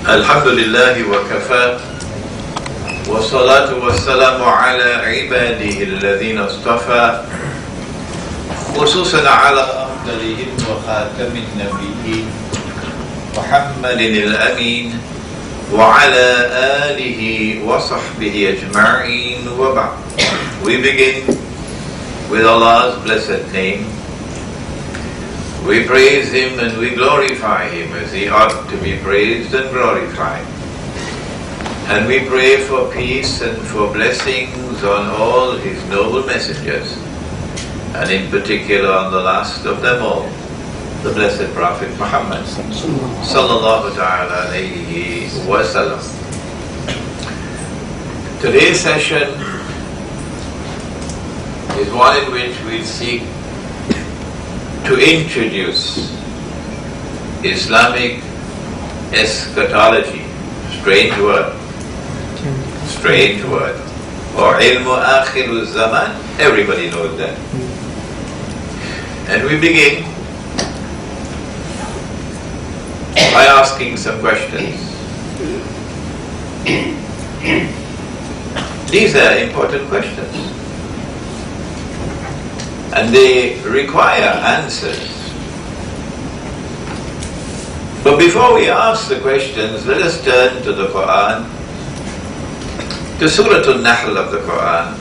الحمد لله وكفى والصلاة والسلام على عباده الذين اصطفى خصوصا على أفضلهم وخاتم النبيين محمد الأمين وعلى آله وصحبه أجمعين وبعد. We begin with Allah's blessed name. We praise Him and we glorify Him as He ought to be praised and glorified. And we pray for peace and for blessings on all His noble messengers, and in particular on the last of them all, the blessed Prophet Muhammad sallallahu ta'ala alayhi wa sallam. Today's session is one in which we seek to introduce Islamic Eschatology, strange word, or ilmu akhir zaman, everybody knows that. And we begin by asking some questions. These are important questions, and they require answers. But before we ask the questions, let us turn to the Quran, to Surah Al-Nahl of the Quran,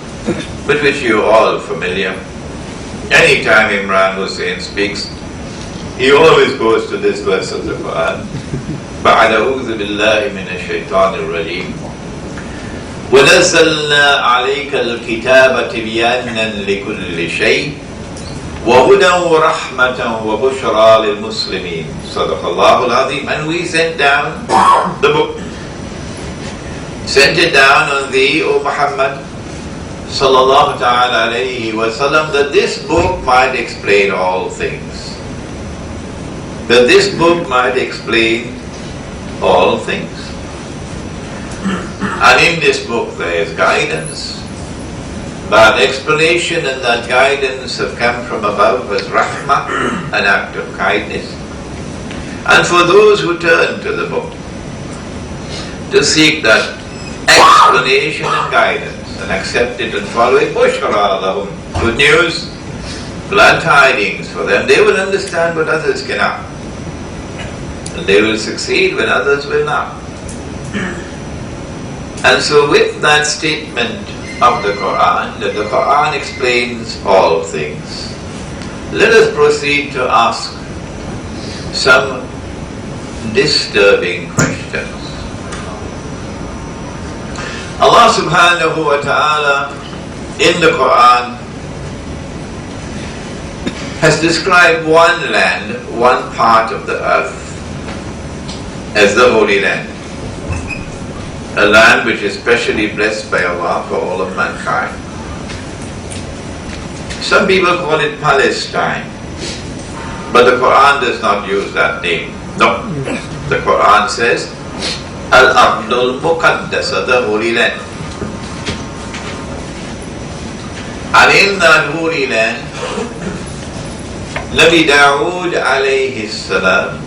with which you are all familiar. Anytime Imran Hosein speaks, he always goes to this verse of the Quran. بَعْدَ أَعُوذُ بِاللَّهِ مِنَ الشَّيْطَانِ الرَّجِيمِ وَنَزَّلْنَا عَلَيْكَ الْكِتَابَ تِبْيَانًا لِكُلِّ شَيْءٍ وَهُدًى وَرَحْمَةً وَبُشْرَى لِلْمُسْلِمِينَ صدق الله العظيم. And we sent down the book, sent it down on thee, O Muhammad sallallahu ta'ala alayhi wa sallam, that this book might explain all things. That this book might explain all things. And in this book there is guidance. That explanation and that guidance have come from above as rahmah, an act of kindness. And for those who turn to the book to seek that explanation and guidance and accept it and follow it, bushra lahum, good news, glad tidings for them. They will understand what others cannot, and they will succeed when others will not. And so with that statement of the Quran, that the Quran explains all things, let us proceed to ask some disturbing questions. Allah subhanahu wa ta'ala in the Quran has described one land, one part of the earth, as the Holy Land. A land which is specially blessed by Allah for all of mankind. Some people call it Palestine, but the Quran does not use that name. No, the Quran says Al-Ardul Muqaddasa, the Holy Land. And in that Holy Land, Nabi Dawood alayhi salam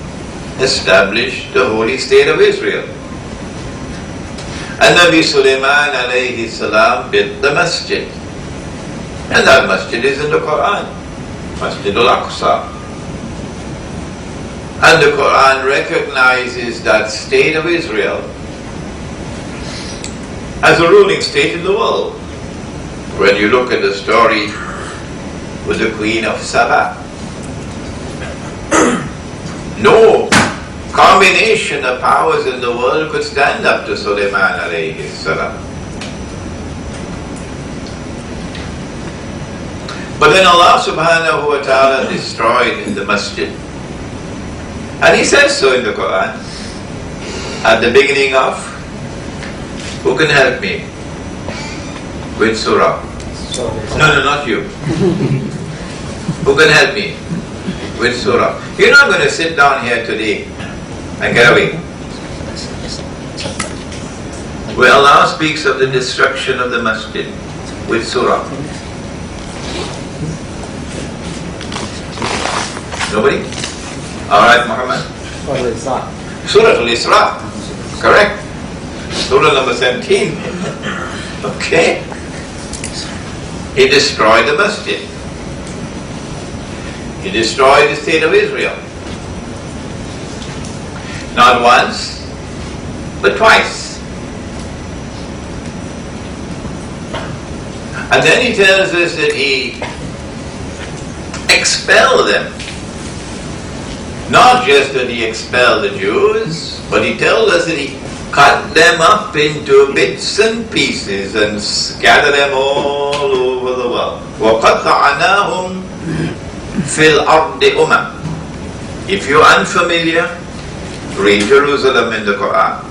established the holy state of Israel. And Nabi Sulaiman alayhi salam built the masjid. And that masjid is in the Quran, Masjid al-Aqsa. And the Quran recognizes that state of Israel as a ruling state in the world. When you look at the story with the Queen of Saba, no combination of powers in the world could stand up to Sulaiman alayhi salam. But then Allah subhanahu wa ta'ala destroyed the masjid. And He says so in the Quran, at the beginning of, who can help me? Which surah? No, not you. Who can help me? Which surah? You're not going to sit down here today and get away. Where Allah speaks of the destruction of the masjid. Which surah? Nobody? Alright, Muhammad? Surah Al-Isra. Correct. Surah number 17. Okay. He destroyed the masjid. He destroyed the state of Israel. Not once, but twice. And then he tells us that he expelled them. Not just that he expelled the Jews, but he tells us that he cut them up into bits and pieces and scattered them all over the world. وَقَطَعْنَاهُمْ فِي الْأَرْضِ أُمَمٍ. If you're unfamiliar, read Jerusalem in the Quran.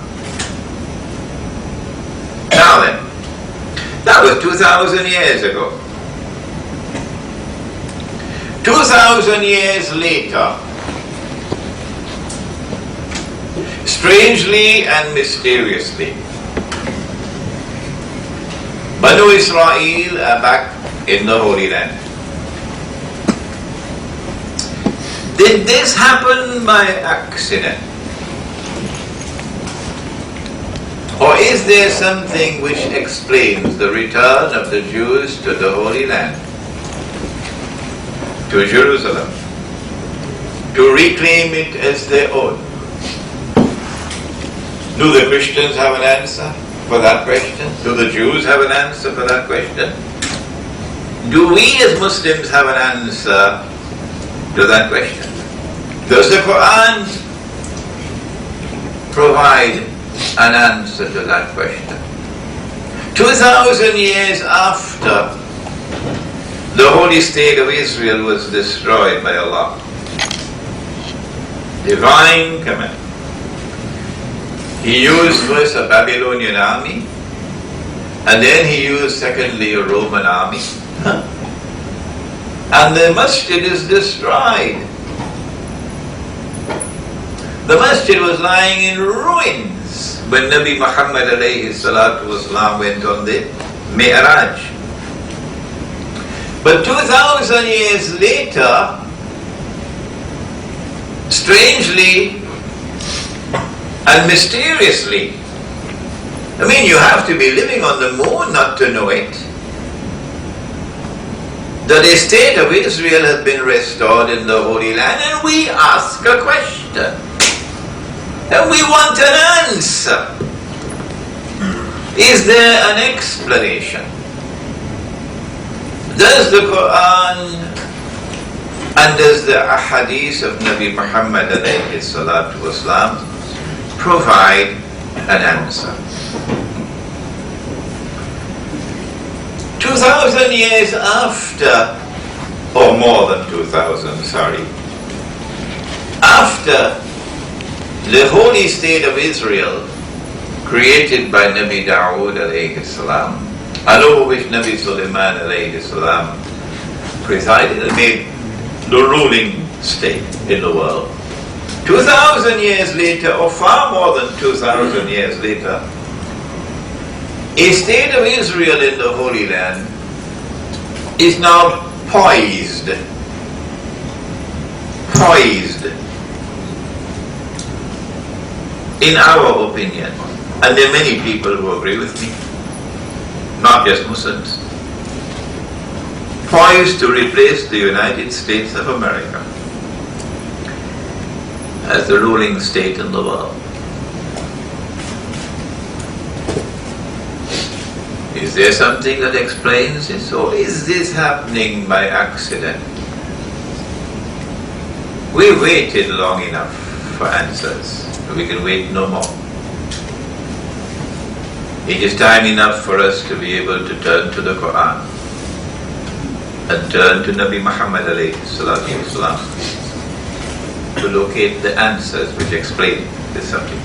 Now then, that was 2,000 years ago. 2,000 years later, strangely and mysteriously, Banu Israel are back in the Holy Land. Did this happen by accident? Or is there something which explains the return of the Jews to the Holy Land, to Jerusalem, to reclaim it as their own? Do the Christians have an answer for that question? Do the Jews have an answer for that question? Do we as Muslims have an answer to that question? Does the Quran provide an answer to that question? 2,000 years after the holy state of Israel was destroyed by Allah, divine command, He used first a Babylonian army, and then he used secondly a Roman army. And the masjid is destroyed. The masjid was lying in ruins when Nabi Muhammad alayhi salatu wasalam went on the Mi'raj. But 2,000 years later, strangely and mysteriously, I mean, you have to be living on the moon not to know it, that the state of Israel has been restored in the Holy Land, and we ask a question. And we want an answer. Is there an explanation? Does the Quran and does the ahadith of Nabi Muhammad alayhi salatu wasalam provide an answer? 2,000 years after, or more than 2,000, sorry, after the holy state of Israel, created by Nabi Dawood alayhi salam, and over which Nabi Sulaiman alayhi salam presided and made the ruling state in the world. 2,000 years later, or far more than 2,000 years later, a state of Israel in the Holy Land is now poised. In our opinion, and there are many people who agree with me, not just Muslims, poised to replace the United States of America as the ruling state in the world. Is there something that explains this, or is this happening by accident? We waited long enough for answers. We can wait no more. It is time enough for us to be able to turn to the Quran and turn to Nabi Muhammad alayhi salatu wasalam to locate the answers which explain this subject.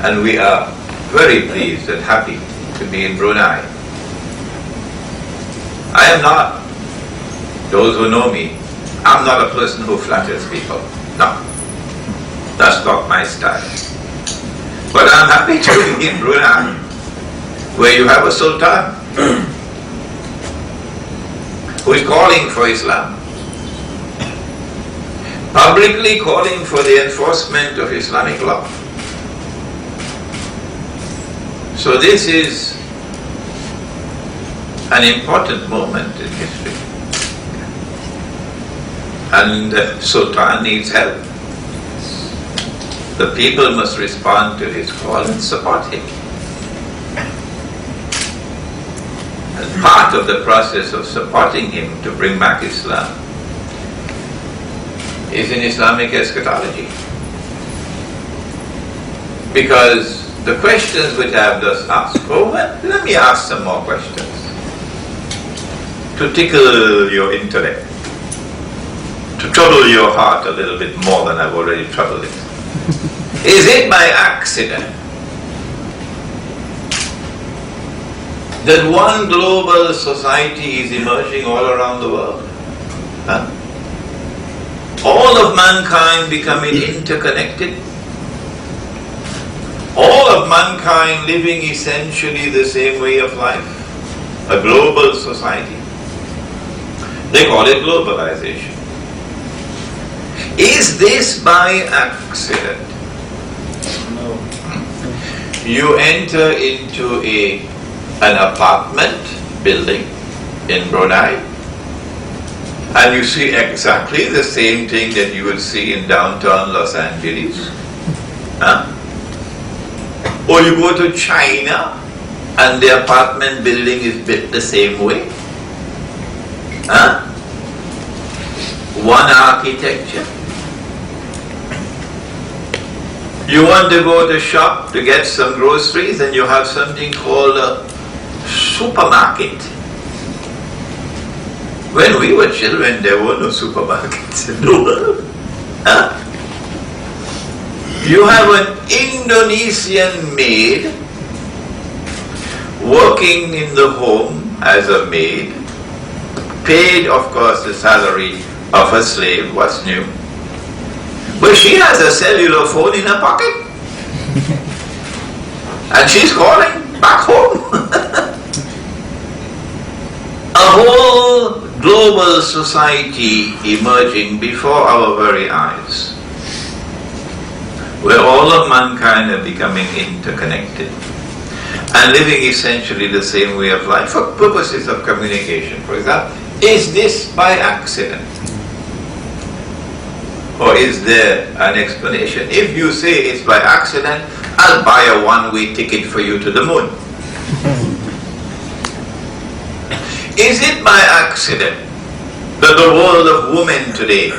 And we are very pleased and happy to be in Brunei. I am not, those who know me I'm not a person who flatters people. No. That's not my style. But I'm happy to be in Brunei, where you have a sultan who is calling for Islam, publicly calling for the enforcement of Islamic law. So this is an important moment in history. And the sultan needs help. The people must respond to his call and support him. And part of the process of supporting him to bring back Islam is in Islamic eschatology. Because the questions which I have just asked, let me ask some more questions to tickle your intellect, to trouble your heart a little bit more than I've already troubled it. Is it by accident that one global society is emerging all around the world? Huh? All of mankind becoming interconnected? All of mankind living essentially the same way of life? A global society. They call it globalization. Is this by accident? No. You enter into an apartment building in Brunei and you see exactly the same thing that you would see in downtown Los Angeles. Huh? Or you go to China and the apartment building is built the same way. Huh? One architecture. You want to go to shop to get some groceries and you have something called a supermarket. When we were children, there were no supermarkets in the world. Huh? You have an Indonesian maid working in the home as a maid, paid, of course, the salary of a slave. What's new? But she has a cellular phone in her pocket. And she's calling back home. A whole global society emerging before our very eyes, where all of mankind are becoming interconnected and living essentially the same way of life for purposes of communication, for example. Is this by accident? Or is there an explanation? If you say it's by accident, I'll buy a one-way ticket for you to the moon. Is it by accident that the world of women today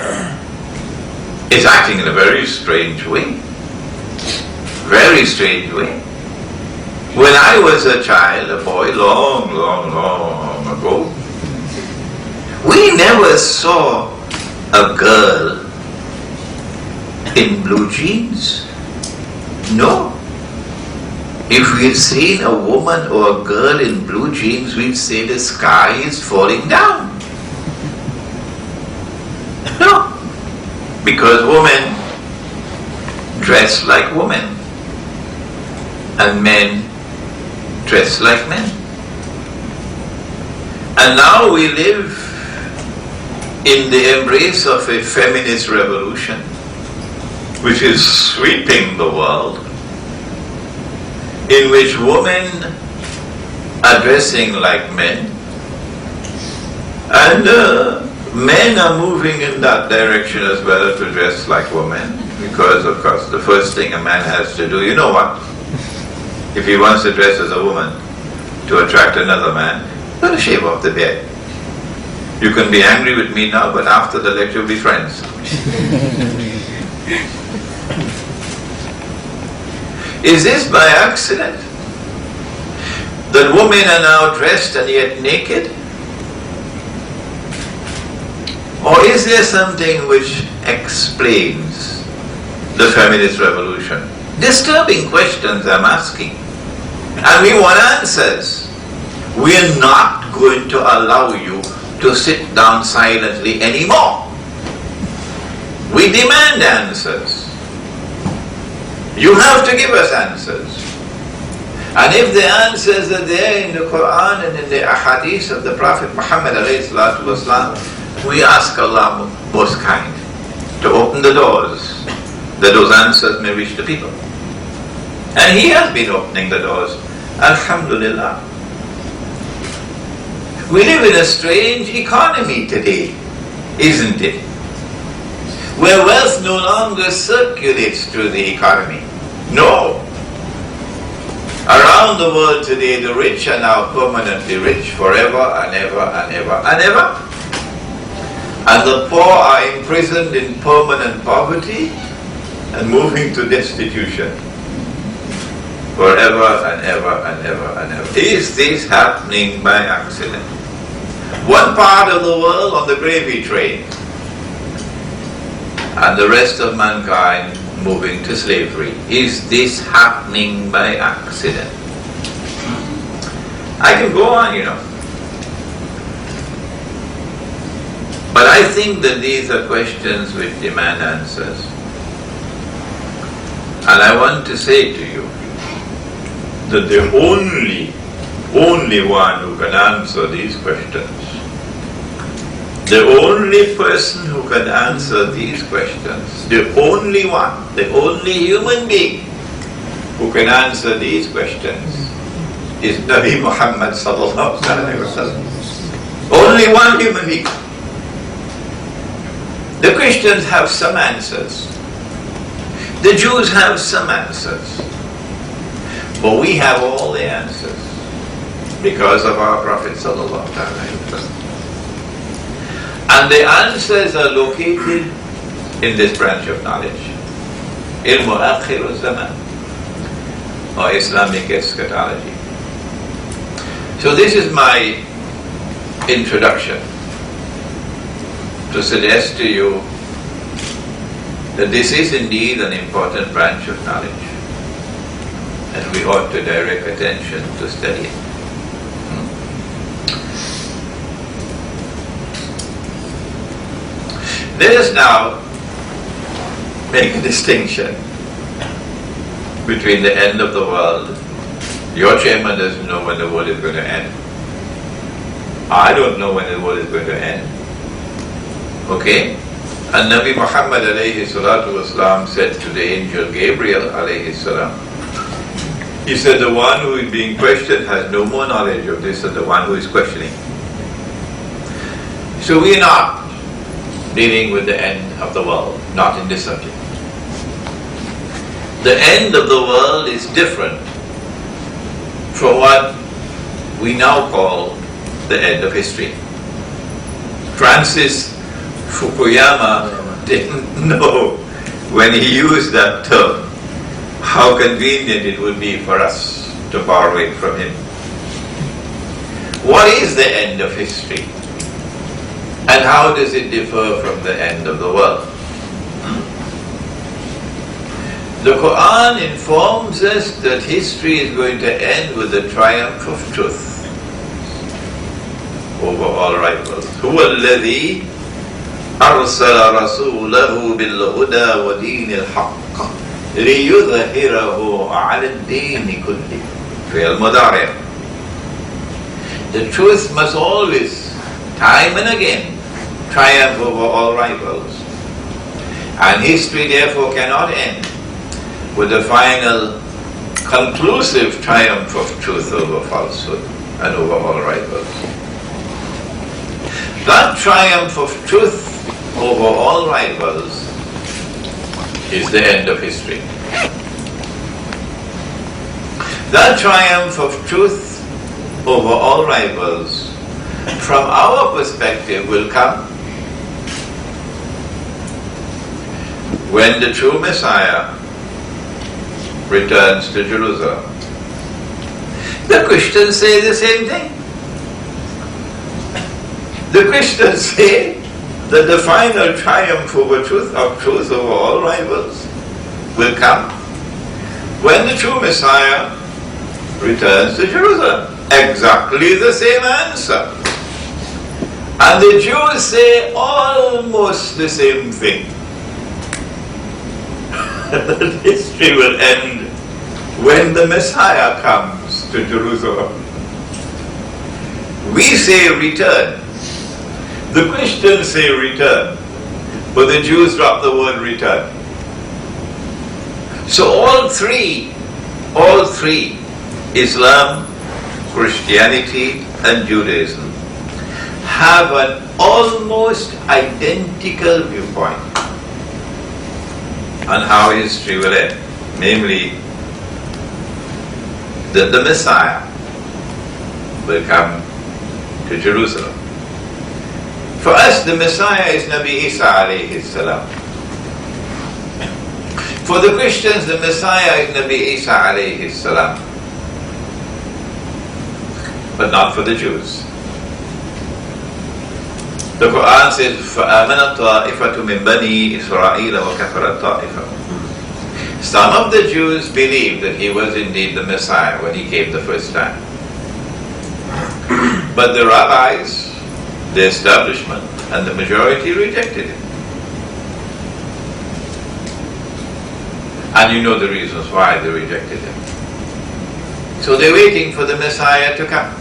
is acting in a very strange way? Very strange way. When I was a child, a boy, long, long, long ago, we never saw a girl in blue jeans. No. If we had seen a woman or a girl in blue jeans, we'd say the sky is falling down. No. Because women dress like women and men dress like men. And now we live in the embrace of a feminist revolution which is sweeping the world, in which women are dressing like men and men are moving in that direction as well, to dress like women, because of course the first thing a man has to do, you know what, if he wants to dress as a woman to attract another man, gotta shave off the beard. You can be angry with me now, but after the lecture we'll be friends. Is this by accident that women are now dressed and yet naked? Or is there something which explains the feminist revolution? Disturbing questions I'm asking. And we want answers. We are not going to allow you to sit down silently anymore. We demand answers. You have to give us answers. And if the answers are there in the Quran and in the ahadith of the Prophet Muhammad ﷺ, we ask Allah most kind to open the doors that those answers may reach the people. And He has been opening the doors. Alhamdulillah. We live in a strange economy today, isn't it? Where wealth no longer circulates through the economy. No. Around the world today, the rich are now permanently rich forever and ever and ever and ever. And the poor are imprisoned in permanent poverty and moving to destitution forever and ever and ever and ever. Is this happening by accident? One part of the world on the gravy train, and the rest of mankind moving to slavery. Is this happening by accident? I can go on, But I think that these are questions which demand answers. And I want to say to you that the only one who can answer these questions, the only person who can answer these questions, the only one, the only human being who can answer these questions is Nabi Muhammad sallallahu alaihi wasallam. Only one human being. The Christians have some answers. The Jews have some answers. But we have all the answers because of our Prophet sallallahu alaihi wasallam. And the answers are located in this branch of knowledge, Ilmu Akhir al-Zaman, or Islamic Eschatology. So this is my introduction to suggest to you that this is indeed an important branch of knowledge and we ought to direct attention to study it. Let us now make a distinction between the end of the world. Your chairman doesn't know when the world is going to end. I don't know when the world is going to end. Okay? And Nabi Muhammad alayhi salatu wasalam said to the angel Gabriel alayhi salam, he said, the one who is being questioned has no more knowledge of this than the one who is questioning. So we are not dealing with the end of the world, not in this subject. The end of the world is different from what we now call the end of history. Francis Fukuyama didn't know when he used that term how convenient it would be for us to borrow it from him. What is the end of history? And how does it differ from the end of the world? The Quran informs us that history is going to end with the triumph of truth over all rivals. هُوَ الَّذِي أَرْسَلَ رَسُولَهُ بِالْهُدَى وَدِينِ الْحَقِّ لِيُظْهِرَهُ عَلَى الدِّينِ كُلِّهِ. فعل مضارع. The truth must always, time and again, triumph over all rivals. And history therefore cannot end with the final conclusive triumph of truth over falsehood and over all rivals. That triumph of truth over all rivals is the end of history. That triumph of truth over all rivals, from our perspective, will come when the true Messiah returns to Jerusalem. The Christians say the same thing. The Christians say that the final triumph over truth over all rivals will come when the true Messiah returns to Jerusalem. Exactly the same answer. And the Jews say almost the same thing. that history will end when the Messiah comes to Jerusalem. We say return. The Christians say return, but the Jews drop the word return. So all three, Islam, Christianity and Judaism, have an almost identical viewpoint on how history will end, namely that the Messiah will come to Jerusalem. For us, the Messiah is Nabi Isa alayhi salam. For the Christians, the Messiah is Nabi Isa alayhi salam. But not for the Jews. The Quran says, فَآمَنَ الطَّائِفَةُ مِنْ بَنِي إِسْرَائِيلَ وَكَفَرَ الطَّائِفَةُ. Some of the Jews believed that he was indeed the Messiah when he came the first time. But the rabbis, the establishment, and the majority rejected him. And you know the reasons why they rejected him. So they're waiting for the Messiah to come.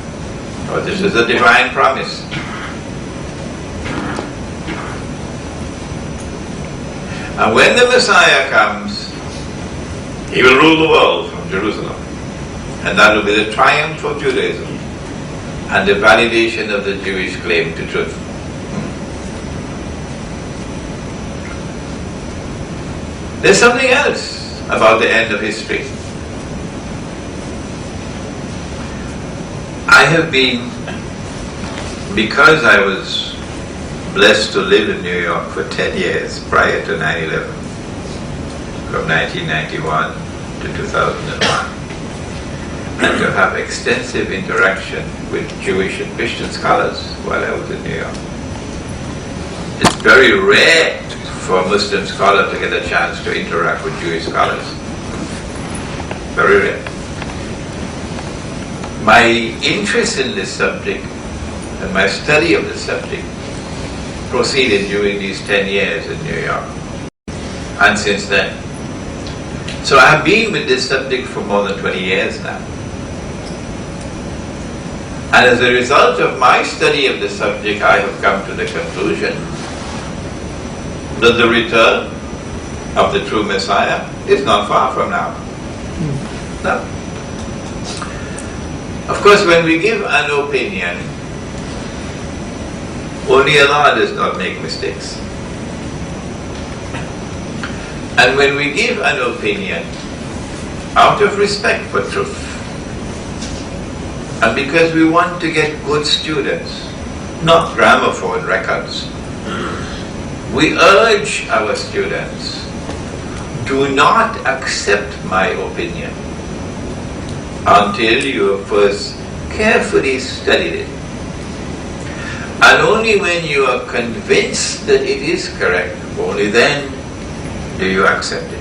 Oh, this is a divine promise. And when the Messiah comes, he will rule the world from Jerusalem. And that will be the triumph of Judaism and the validation of the Jewish claim to truth. There's something else about the end of history. I have been, because I was blessed to live in New York for 10 years prior to 9/11, from 1991 to 2001, and to have extensive interaction with Jewish and Christian scholars while I was in New York. It's very rare for a Muslim scholar to get a chance to interact with Jewish scholars. Very rare. My interest in this subject and my study of this subject proceeded during these 10 years in New York, and since then. So I have been with this subject for more than 20 years now. And as a result of my study of the subject, I have come to the conclusion that the return of the true Messiah is not far from now. No. Of course, when we give an opinion, only Allah does not make mistakes. And when we give an opinion out of respect for truth, and because we want to get good students, not gramophone records, we urge our students, do not accept my opinion until you have first carefully studied it. And only when you are convinced that it is correct, only then do you accept it.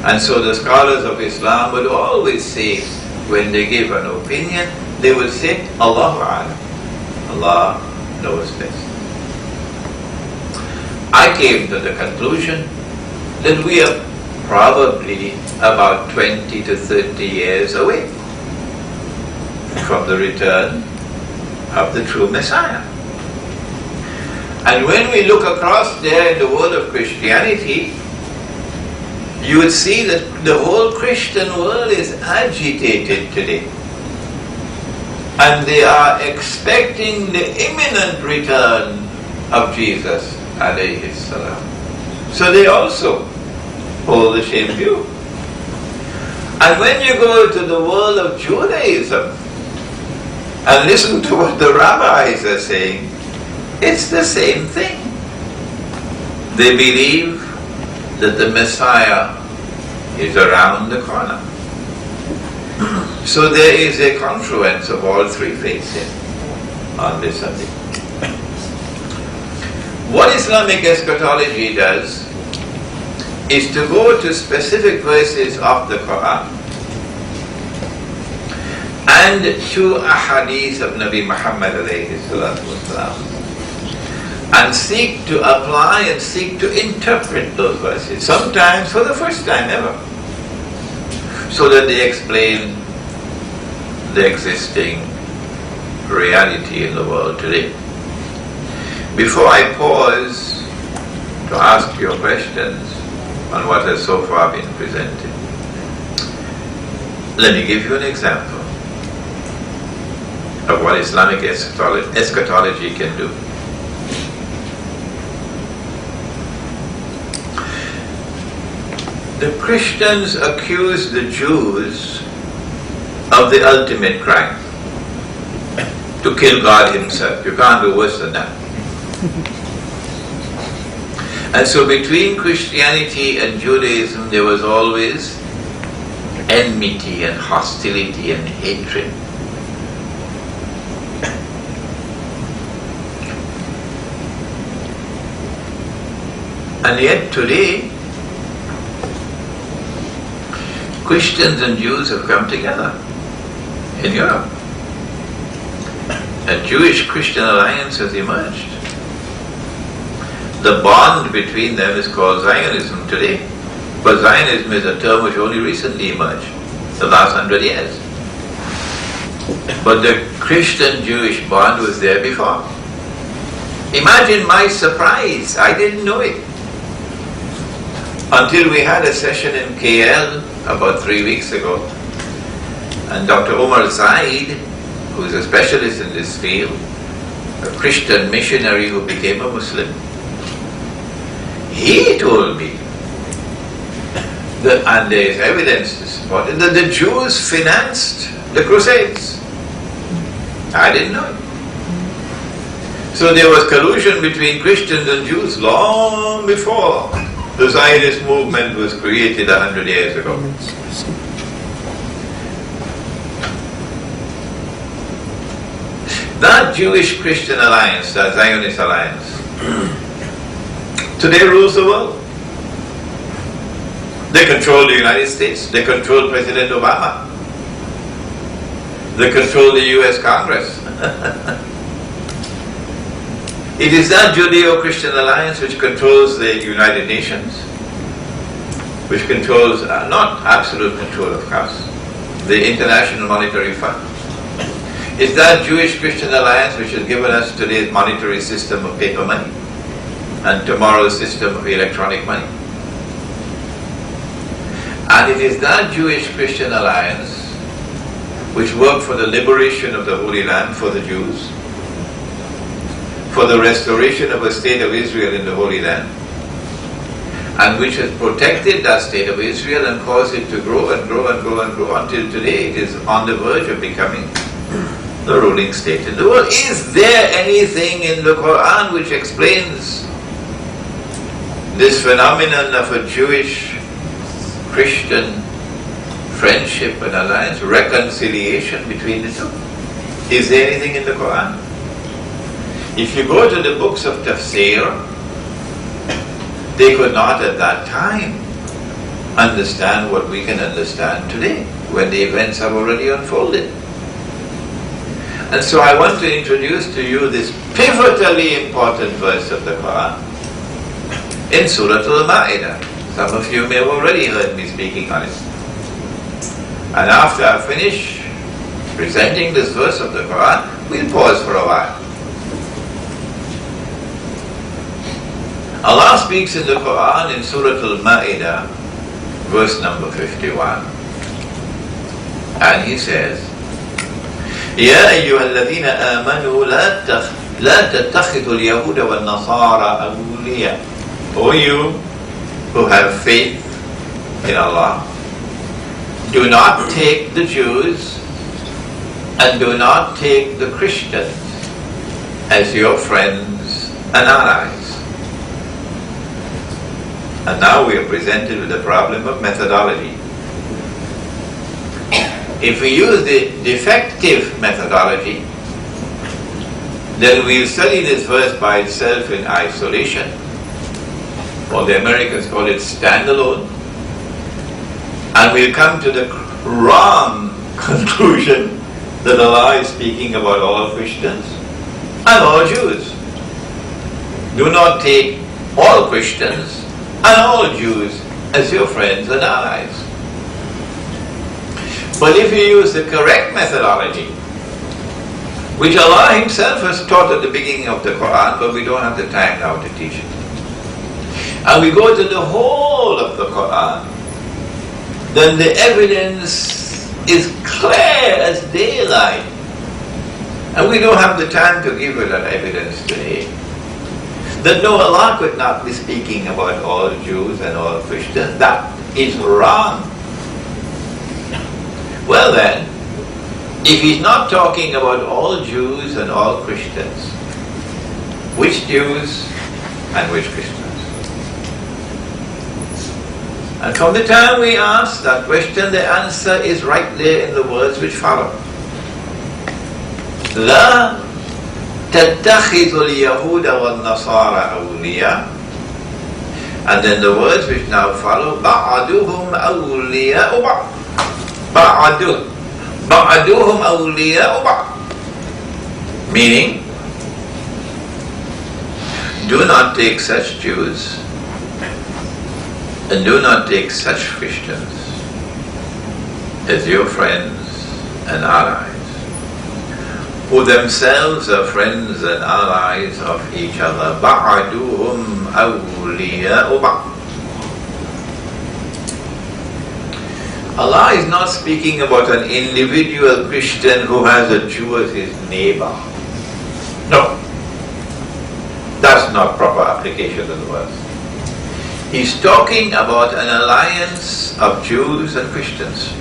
And so the scholars of Islam would always say, when they give an opinion, they would say, Allahu A'lam. Allah knows best. I came to the conclusion that we are probably about 20 to 30 years away from the return of the true Messiah. And when we look across there in the world of Christianity, you would see that the whole Christian world is agitated today. And they are expecting the imminent return of Jesus alayhi salam. So they also hold the same view. And when you go to the world of Judaism and listen to what the rabbis are saying, it's the same thing. They believe that the Messiah is around the corner. So there is a confluence of all three faiths on this subject. What Islamic eschatology does is to go to specific verses of the Quran and to ahadith of Nabi Muhammad alayhi salatu wasalam and seek to apply and seek to interpret those verses, sometimes for the first time ever, so that they explain the existing reality in the world today. Before I pause to ask your questions on what has so far been presented, let me give you an example of what Islamic eschatology can do. The Christians accuse the Jews of the ultimate crime, to kill God himself. You can't do worse than that. And so between Christianity and Judaism there was always enmity and hostility and hatred. And yet today, Christians and Jews have come together in Europe. A Jewish-Christian alliance has emerged. The bond between them is called Zionism today. But Zionism is a term which only recently emerged, the last 100 years. But the Christian-Jewish bond was there before. Imagine my surprise, I didn't know it. Until we had a session in KL about 3 weeks ago. And Dr. Omar Zaid, who is a specialist in this field, a Christian missionary who became a Muslim, he told me that, and there is evidence to support it, that the Jews financed the Crusades. I didn't know it. So there was collusion between Christians and Jews long before the Zionist movement was created 100 years ago. That Jewish-Christian alliance, that Zionist alliance, today rules the world. They control the United States. They control President Obama. They control the US Congress. It is that Judeo-Christian alliance which controls the United Nations, which controls, not absolute control of course, the International Monetary Fund. It's that Jewish-Christian alliance which has given us today's monetary system of paper money and tomorrow's system of electronic money. And it is that Jewish-Christian alliance which worked for the liberation of the Holy Land for the Jews, for the restoration of a state of Israel in the Holy Land, and which has protected that state of Israel and caused it to grow and grow and grow and grow until today it is on the verge of becoming the ruling state in the world. Is there anything in the Quran which explains this phenomenon of a Jewish-Christian friendship and alliance, reconciliation between the two? Is there anything in the Quran? If you go to the books of tafsir, they could not at that time understand what we can understand today, when the events have already unfolded. And so I want to introduce to you this pivotally important verse of the Quran in Surah Al-Ma'idah. Some of you may have already heard me speaking on it. And after I finish presenting this verse of the Quran, we'll pause for a while. Allah speaks in the Quran in Surah Al-Ma'idah, verse number 51. And He says, يا أيها الذين آمنوا لا تتخذوا اليهود والنصارى أولياء. O you who have faith in Allah, do not take the Jews and do not take the Christians as your friends and allies. And now we are presented with the problem of methodology. If we use the defective methodology, then we'll study this verse by itself in isolation, or the Americans call it standalone, and we'll come to the wrong conclusion that Allah is speaking about all Christians and all Jews. Do not take all Christians and all Jews as your friends and allies. But if you use the correct methodology, which Allah Himself has taught at the beginning of the Quran, but we don't have the time now to teach it, and we go to the whole of the Quran, then the evidence is clear as daylight. And we don't have the time to give you that evidence today. That no, Allah could not be speaking about all Jews and all Christians. That is wrong. Well then, if He's not talking about all Jews and all Christians, which Jews and which Christians? And from the time we ask that question, the answer is right there in the words which follow. لا تتخذوا اليهود والنصارى أولياء. And then the words which now follow, بعضهم أولياء بعض. بعضهم أولياء بعض. Meaning, do not take such Jews and do not take such Christians as your friends and allies, who themselves are friends and allies of each other. بَعْدُهُمْ أَوْلِيَاءُ بَعْضٍ. Allah is not speaking about an individual Christian who has a Jew as his neighbor. No. That's not proper application of the verse. He's talking about an alliance of Jews and Christians.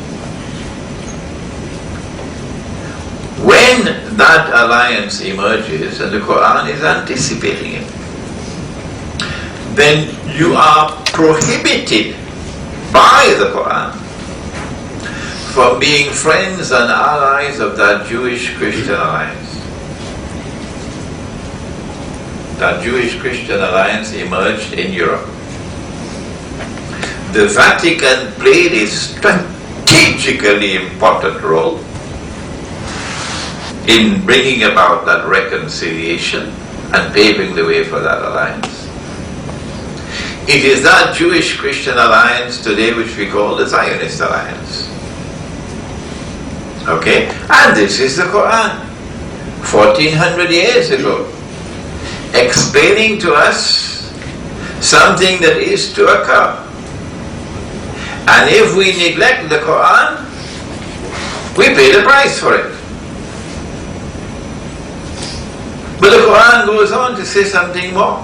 When that alliance emerges, and the Quran is anticipating it, then you are prohibited by the Quran from being friends and allies of that Jewish-Christian alliance. That Jewish-Christian alliance emerged in Europe. The Vatican played a strategically important role in bringing about that reconciliation and paving the way for that alliance. It is that Jewish-Christian alliance today which we call the Zionist alliance. Okay? And this is the Quran, 1400 years ago, explaining to us something that is to occur. And if we neglect the Quran, we pay the price for it. But the Quran goes on to say something more.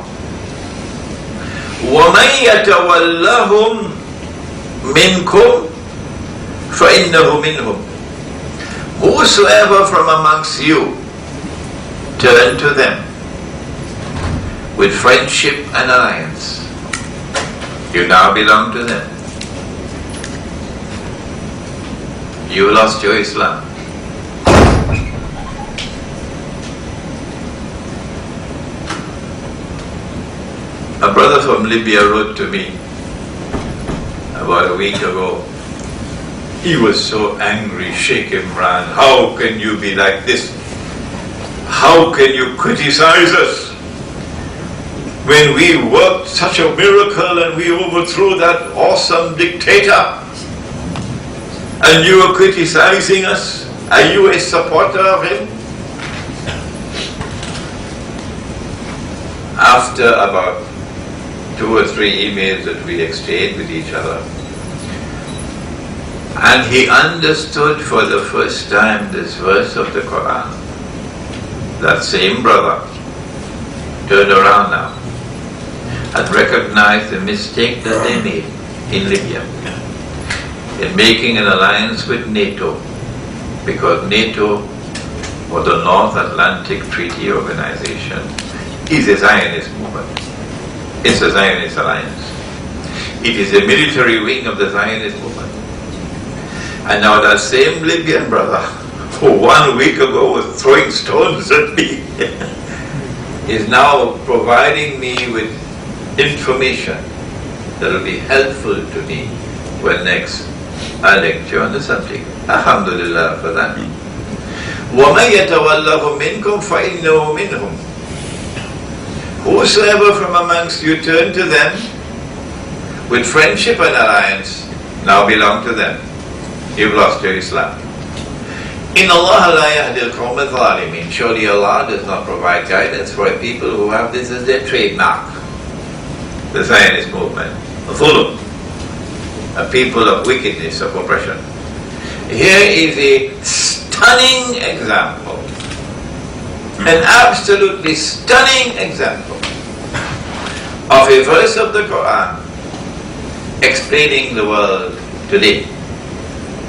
وَمَنْ يَتَوَلَّهُمْ مِنْكُمْ فَإِنَّهُ مِنْهُمْ. Whosoever from amongst you turn to them with friendship and alliance, you now belong to them. You lost your Islam. A brother from Libya wrote to me about a week ago. He was so angry, Sheikh Imran. How can you be like this? How can you criticize us when we worked such a miracle and we overthrew that awesome dictator? And you are criticizing us? Are you a supporter of him? After about 2 or 3 emails that we exchanged with each other, and he understood for the first time this verse of the Quran, that same brother turned around now and recognized the mistake that they made in Libya in making an alliance with NATO, because NATO, or the North Atlantic Treaty Organization, is a Zionist movement. It's a Zionist alliance. It is a military wing of the Zionist movement. And now that same Libyan brother, who 1 week ago was throwing stones at me, is now providing me with information that will be helpful to me when next I lecture on the subject. Alhamdulillah for that. وَمَنْ يَتَوَلَّهُمْ مِنْكُمْ فَإِنَّهُ مِنْهُمْ. whosoever from amongst you turn to them with friendship and alliance now belong to them. You've lost your Islam. In Allah la yahdi al-qawm al-zalimin. Surely Allah does not provide guidance for a people who have this as their trademark. The Zionist movement, Zulm, a people of wickedness, of oppression. Here is a stunning example, an absolutely stunning example of a verse of the Quran explaining the world today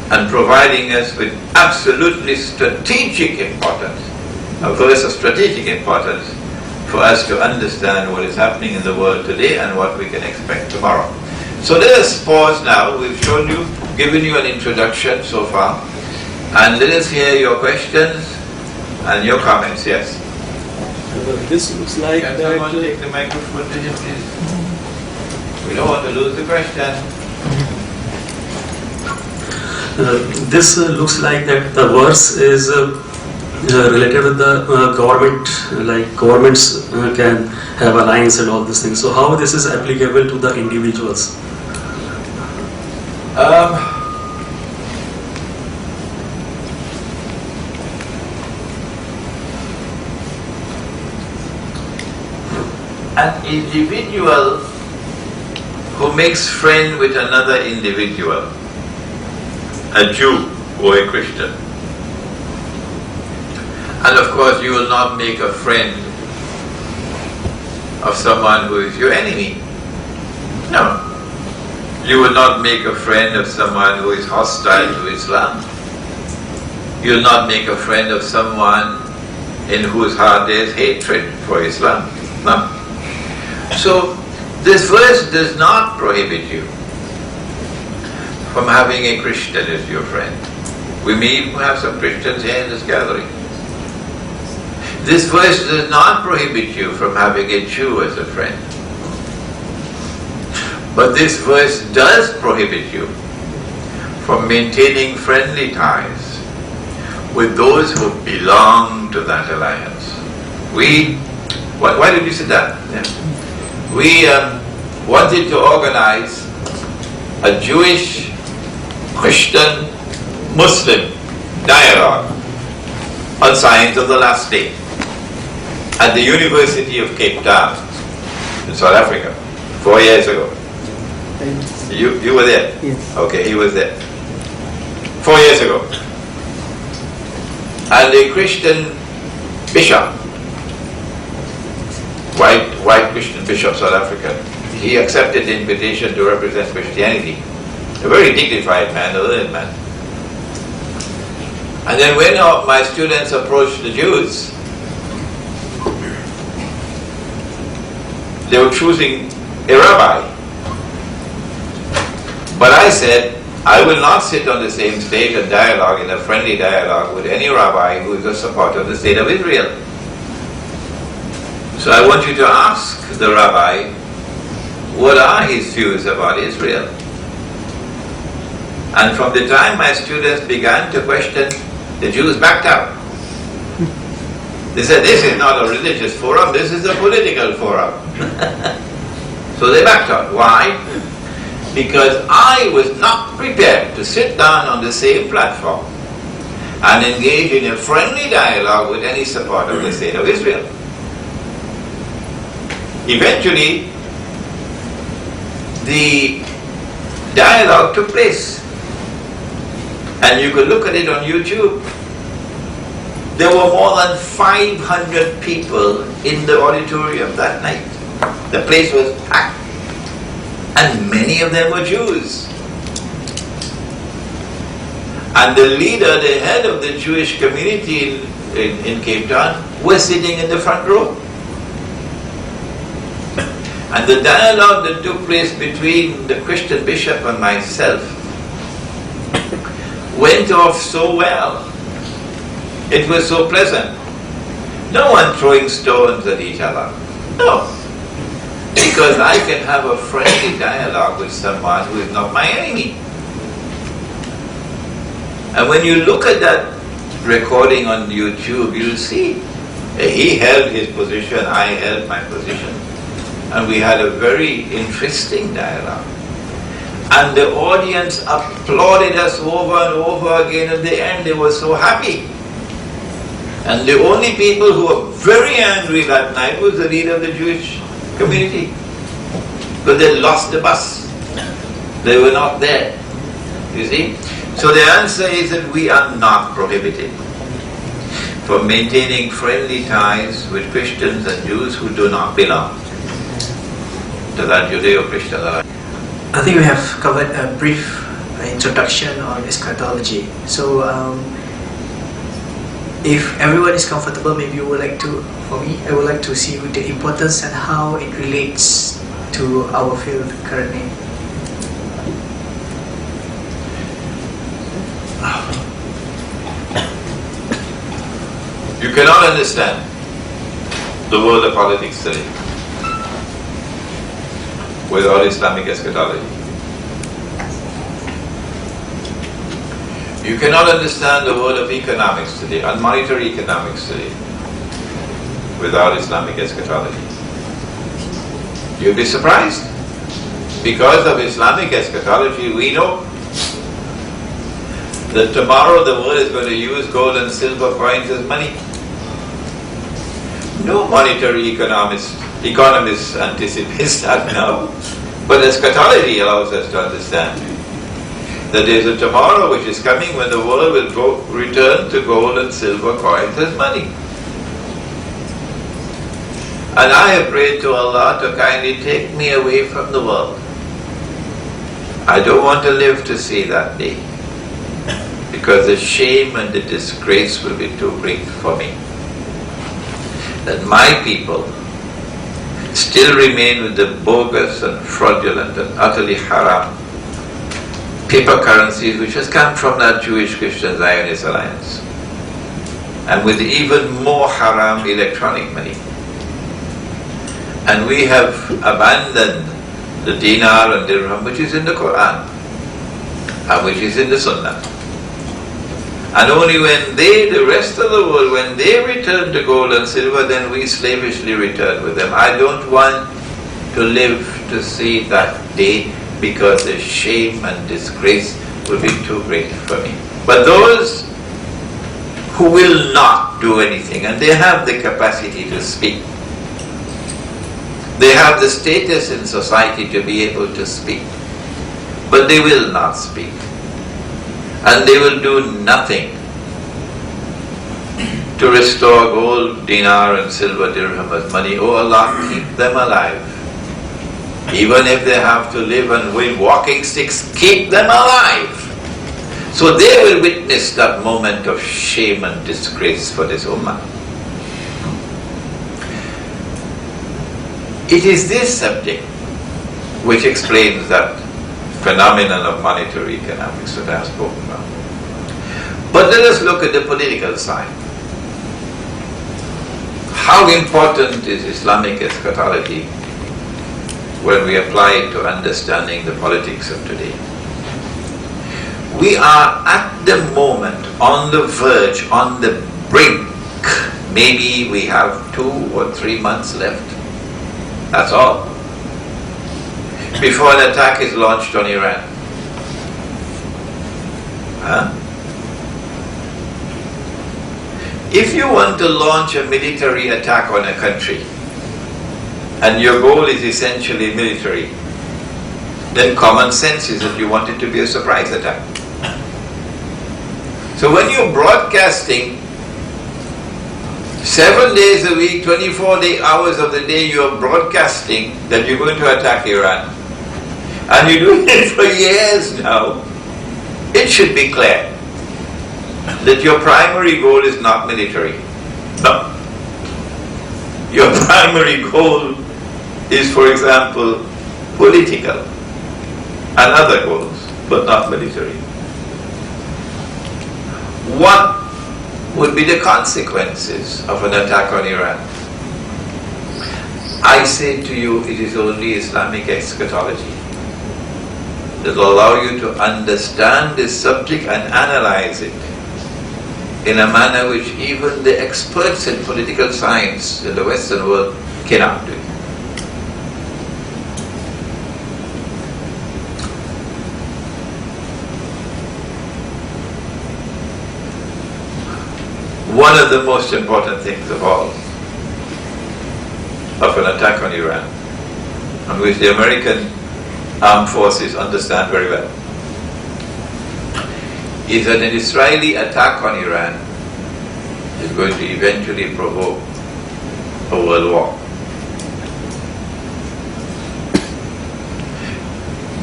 and providing us with absolutely strategic importance, a verse of strategic importance for us to understand what is happening in the world today and what we can expect tomorrow. So let us pause now. We've shown you, given you an introduction so far, and let us hear your questions and your comments. Yes? This looks like Can that. someone take the microphone to him, please? We don't want to lose the question. This looks like that the verse is related with the government, like governments can have alliance and all these things. So how this is applicable to the individuals? An individual who makes friend with another individual, a Jew or a Christian. And of course you will not make a friend of someone who is your enemy. No. You will not make a friend of someone who is hostile to Islam. You will not make a friend of someone in whose heart there is hatred for Islam. No. So this verse does not prohibit you from having a Christian as your friend. We may even have some Christians here in this gathering. This verse does not prohibit you from having a Jew as a friend. But this verse does prohibit you from maintaining friendly ties with those who belong to that alliance. Why did you say that? Yeah. We wanted to organize a Jewish, Christian, Muslim dialogue on Signs of the Last Day at the University of Cape Town in South Africa 4 years ago. You were there? Yes. Okay, he was there 4 years ago. And a Christian bishop, white Christian bishop, South African, he accepted the invitation to represent Christianity. A very dignified man, a learned man. And then when my students approached the Jews, they were choosing a rabbi. But I said, I will not sit on the same stage and dialogue, in a friendly dialogue, with any rabbi who is a supporter of the state of Israel. So I want you to ask the rabbi, what are his views about Israel? And from the time my students began to question, the Jews backed out. They said, this is not a religious forum, this is a political forum. So they backed out. Why? Because I was not prepared to sit down on the same platform and engage in a friendly dialogue with any supporter of the state of Israel. Eventually, the dialogue took place. And you could look at it on YouTube. There were more than 500 people in the auditorium that night. The place was packed. And many of them were Jews. And the leader, the head of the Jewish community in Cape Town, was sitting in the front row. And the dialogue that took place between the Christian bishop and myself went off so well. It was so pleasant. No one throwing stones at each other. No. Because I can have a friendly dialogue with someone who is not my enemy. And when you look at that recording on YouTube, you'll see He held his position, I held my position. And we had a very interesting dialogue. And the audience applauded us over and over again. At the end, they were so happy. And the only people who were very angry that night was the leader of the Jewish community. Because they lost the bus. They were not there. You see? So the answer is that we are not prohibited from maintaining friendly ties with Christians and Jews who do not belong to that Judeo-Christian alliance. I think we have covered a brief introduction on eschatology. So if everyone is comfortable, maybe you would like to, for me, I would like to see the importance and how it relates to our field currently. You cannot understand the world of politics today without Islamic eschatology. You cannot understand the world of economics today, and monetary economics today, without Islamic eschatology. You'll be surprised. Because of Islamic eschatology, we know that tomorrow the world is going to use gold and silver coins as money. No monetary economists anticipate that now. But eschatology allows us to understand that there is a tomorrow which is coming when the world will return to gold and silver coins as money. And I have prayed to Allah to kindly take me away from the world. I don't want to live to see that day, because the shame and the disgrace will be too great for me. That my people still remain with the bogus and fraudulent and utterly haram paper currencies which has come from that Jewish-Christian Zionist alliance, and with even more haram electronic money. And we have abandoned the dinar and dirham which is in the Quran and which is in the Sunnah. And only when they, the rest of the world, when they return to gold and silver, then we slavishly return with them. I don't want to live to see that day, because the shame and disgrace will be too great for me. But those who will not do anything, and they have the capacity to speak, they have the status in society to be able to speak, but they will not speak. And they will do nothing to restore gold, dinar and silver dirham as money. Oh Allah, keep them alive. Even if they have to live and with walking sticks, keep them alive. So they will witness that moment of shame and disgrace for this ummah. It is this subject which explains that phenomenon of monetary economics that I have spoken about. But let us look at the political side. How important is Islamic eschatology when we apply it to understanding the politics of today? We are at the moment on the verge, on the brink. Maybe we have 2 or 3 months left. That's all. Before an attack is launched on Iran. If you want to launch a military attack on a country, and your goal is essentially military, then common sense is that you want it to be a surprise attack. So when you're broadcasting 7 days a week, 24 hours of the day, you're broadcasting that you're going to attack Iran, and you're doing it for years now, it should be clear that your primary goal is not military. No. Your primary goal is, for example, political and other goals, but not military. What would be the consequences of an attack on Iran? I say to you, it is only Islamic eschatology that will allow you to understand this subject and analyze it in a manner which even the experts in political science in the Western world cannot do. One of the most important things of all of an attack on Iran, on which the American armed forces understand very well, is that an Israeli attack on Iran is going to eventually provoke a world war.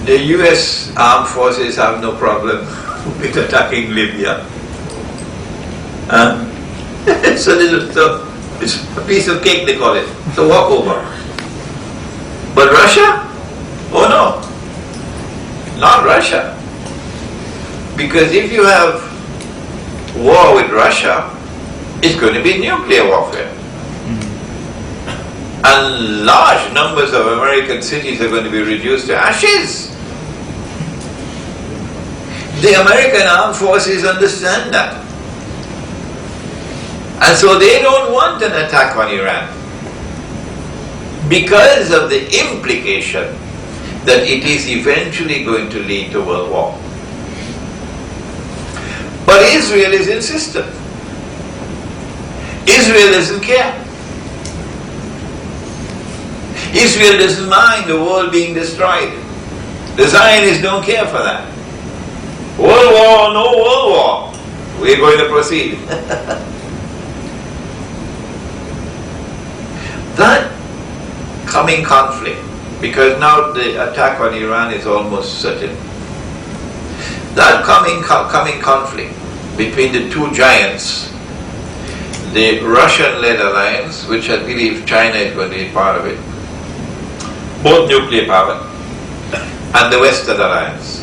The US armed forces have no problem with attacking Libya. It's a piece of cake, they call it. It's a walkover. But Russia? Oh no, not Russia. Because if you have war with Russia, it's going to be nuclear warfare. And large numbers of American cities are going to be reduced to ashes. The American armed forces understand that. And so they don't want an attack on Iran because of the implication that it is eventually going to lead to world war. But Israel is insistent. Israel doesn't care. Israel doesn't mind the world being destroyed. The Zionists don't care for that. World war, no world war. We're going to proceed. That coming conflict, because now the attack on Iran is almost certain, that coming conflict between the two giants, the Russian-led alliance, which I believe China is going to be part of it, both nuclear power, and the Western alliance,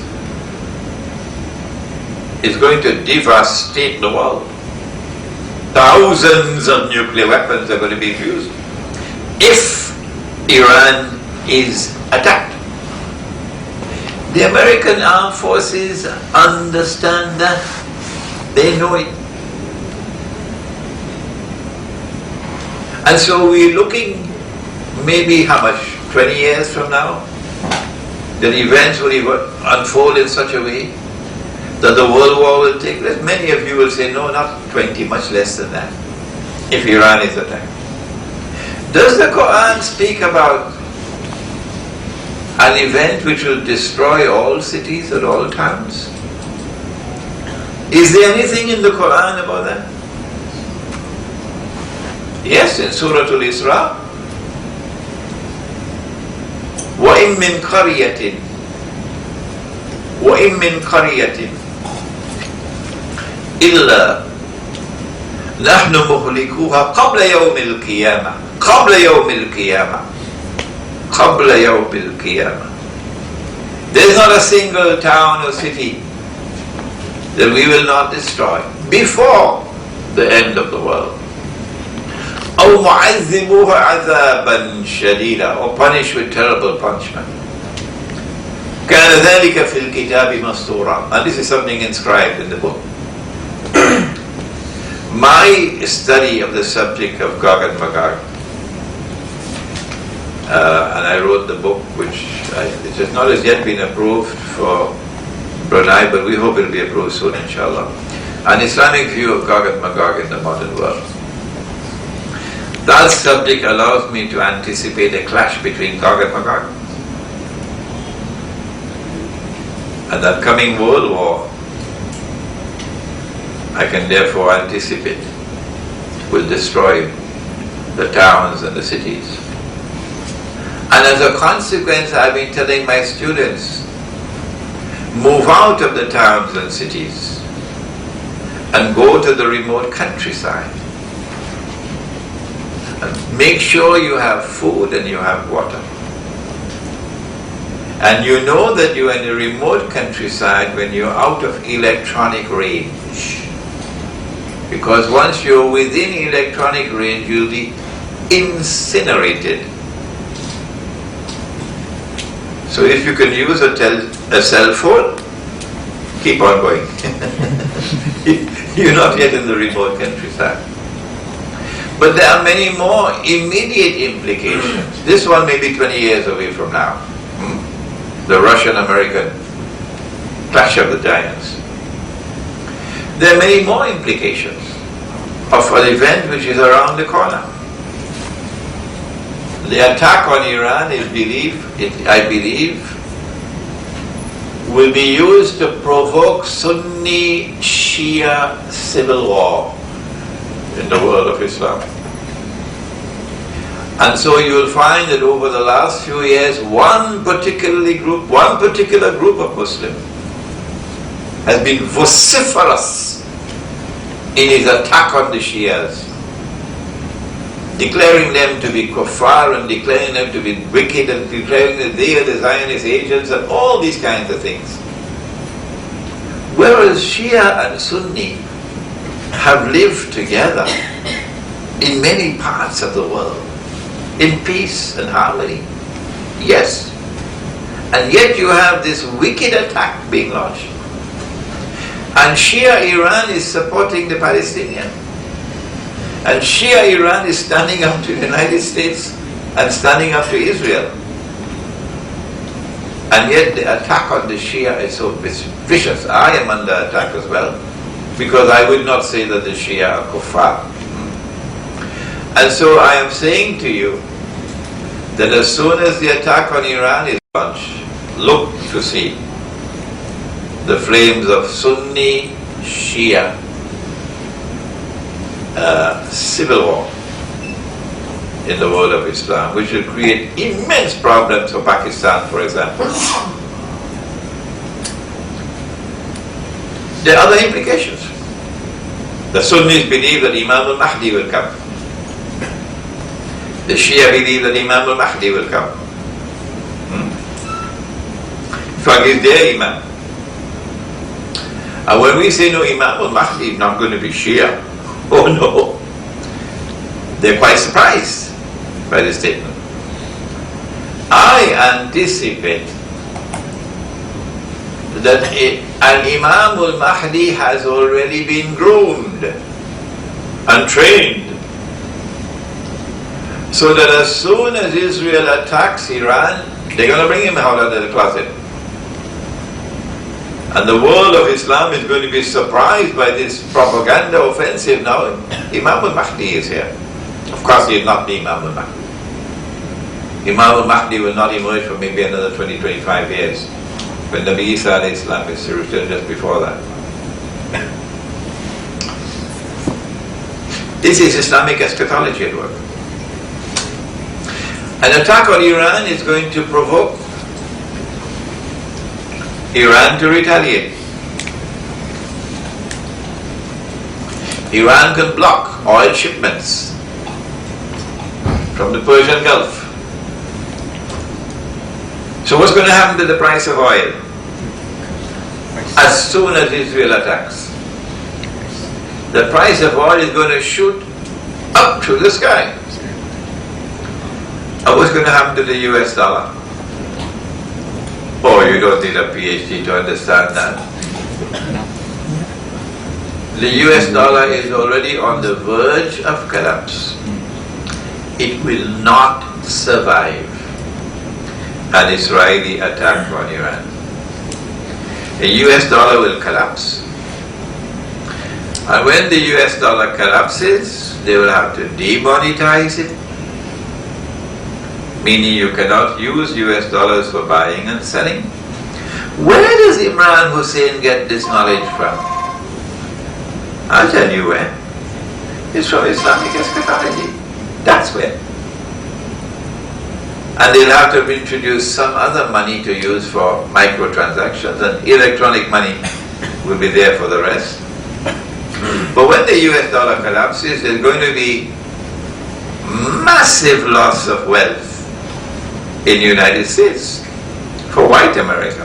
is going to devastate the world. Thousands of nuclear weapons are going to be used if Iran is attacked. The American armed forces understand that. They know it. And so we're looking maybe how much, 20 years from now, that events will unfold in such a way that the world war will take place. Many of you will say, no, not 20, much less than that, if Iran is attacked. Does the Quran speak about an event which will destroy all cities and all towns? Is there anything in the Quran about that? Yes, in Surah Al-Isra. وَإِن مِّن قَرْيَةٍ إِلَّا نَحْنُ مُهْلِكُوهَا قَبْلَ يَوْمِ الْقِيَامَةِ There is not a single town or city that we will not destroy before the end of the world. أَوْ مُعَذِّبُوهَا عَذَابًا شَدِيدًا, or punish with terrible punishment. كَانَ ذَلِكَ فِي الْكِتَابِ مَسْطُورًا. And this is something inscribed in the book. My study of the subject of Gog and Magog, and I wrote the book, which it has not as yet been approved for Brunei, but we hope it will be approved soon, inshallah. An Islamic view of Gog and Magog in the modern world. That subject allows me to anticipate a clash between Gog and Magog. And that coming world war, I can therefore anticipate, will destroy the towns and the cities. And as a consequence, I've been telling my students, move out of the towns and cities and go to the remote countryside. And make sure you have food and you have water. And you know that you are in a remote countryside when you're out of electronic range. Because once you're within electronic range, you'll be incinerated. So if you can use a cell phone, keep on going. You're not yet in the remote countryside. But there are many more immediate implications. This one may be 20 years away from now. The Russian-American clash of the giants. There are many more implications of an event which is around the corner. The attack on Iran is I believe, will be used to provoke Sunni-Shia civil war in the world of Islam. And so you will find that over the last few years, one particular group of Muslims has been vociferous in his attack on the Shias, declaring them to be kuffar and declaring them to be wicked and declaring that they are the Zionist agents and all these kinds of things. Whereas Shia and Sunni have lived together in many parts of the world, in peace and harmony. Yes. And yet you have this wicked attack being launched. And Shia Iran is supporting the Palestinians. And Shia Iran is standing up to the United States and standing up to Israel. And yet the attack on the Shia is so vicious. I am under attack as well, because I would not say that the Shia are kuffar. And so I am saying to you that as soon as the attack on Iran is launched, look to see the flames of Sunni Shia civil war in the world of Islam, which will create immense problems for Pakistan, for example. There are other implications. The Sunnis believe that Imam al-Mahdi will come. The Shia believe that Imam al-Mahdi will come. In fact, he's their Imam. And when we say no, Imam al-Mahdi is not going to be Shia, oh no, they're quite surprised by the statement. I anticipate that an Imam al-Mahdi has already been groomed and trained, so that as soon as Israel attacks Iran, they're going to bring him out of the closet. And the world of Islam is going to be surprised by this propaganda offensive now. Imam al-Mahdi is here. Of course, he is not the Imam al-Mahdi. Imam al-Mahdi will not emerge for maybe another 20-25 years, when Nabi Isa alayhi salam is still just before that. This is Islamic eschatology at work. An attack on Iran is going to provoke Iran to retaliate. Iran can block oil shipments from the Persian Gulf. So what's going to happen to the price of oil as soon as Israel attacks? The price of oil is going to shoot up to the sky. And what's going to happen to the US dollar? Oh, you don't need a PhD to understand that. The US dollar is already on the verge of collapse. It will not survive an Israeli attack on Iran. The US dollar will collapse. And when the US dollar collapses, they will have to demonetize it, meaning you cannot use US dollars for buying and selling. Where does Imran Hosein get this knowledge from? I'll tell you where. It's from Islamic Eschatology. That's where. And they'll have to introduce some other money to use for microtransactions, and electronic money will be there for the rest. But when the US dollar collapses, there's going to be massive loss of wealth in the United States for white America.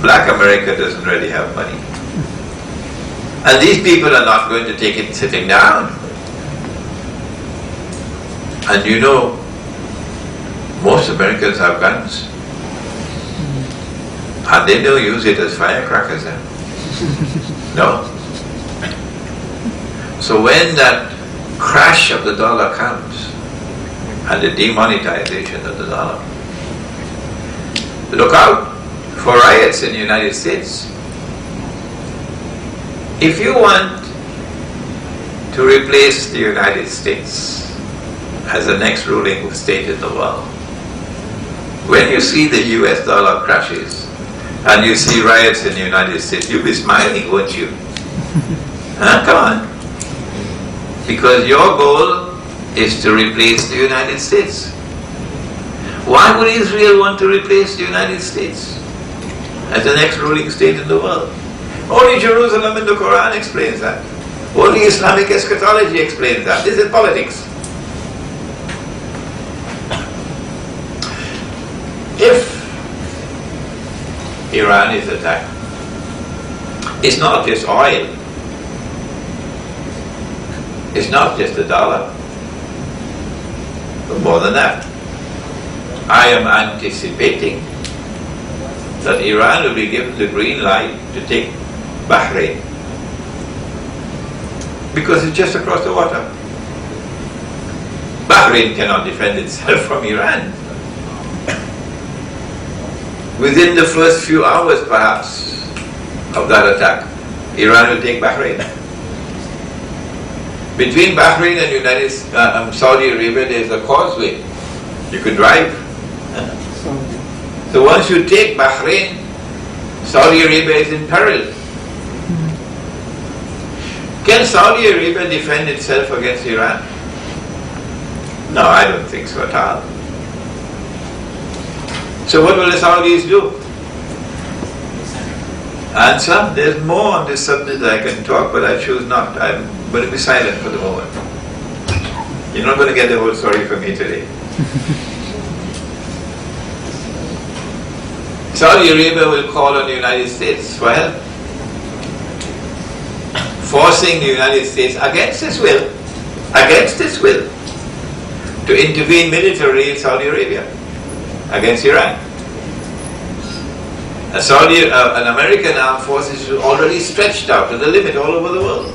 Black America doesn't really have money. And these people are not going to take it sitting down. And you know, most Americans have guns. And they don't use it as firecrackers. No. So when that crash of the dollar comes, and the demonetization of the dollar, look out for riots in the United States. If you want to replace the United States as the next ruling state in the world, when you see the US dollar crashes and you see riots in the United States, you'll be smiling, won't you? Huh? Come on. Because your goal is to replace the United States. Why would Israel want to replace the United States as the next ruling state in the world? Only Jerusalem in the Quran explains that. Only Islamic Eschatology explains that. This is politics. If Iran is attacked, it's not just oil. It's not just the dollar. But more than that, I am anticipating that Iran will be given the green light to take Bahrain, because it's just across the water. Bahrain cannot defend itself from Iran. Within the first few hours, perhaps, of that attack, Iran will take Bahrain. Between Bahrain and Saudi Arabia, there is a causeway. You could drive. So once you take Bahrain, Saudi Arabia is in peril. Can Saudi Arabia defend itself against Iran? No, I don't think so at all. So what will the Saudis do? Answer? There's more on this subject that I can talk, but I choose not. I'm going to be silent for the moment. You're not going to get the whole story from me today. Saudi Arabia will call on the United States for help, forcing the United States against its will, to intervene militarily in Saudi Arabia against Iran. An American armed forces is already stretched out to the limit all over the world.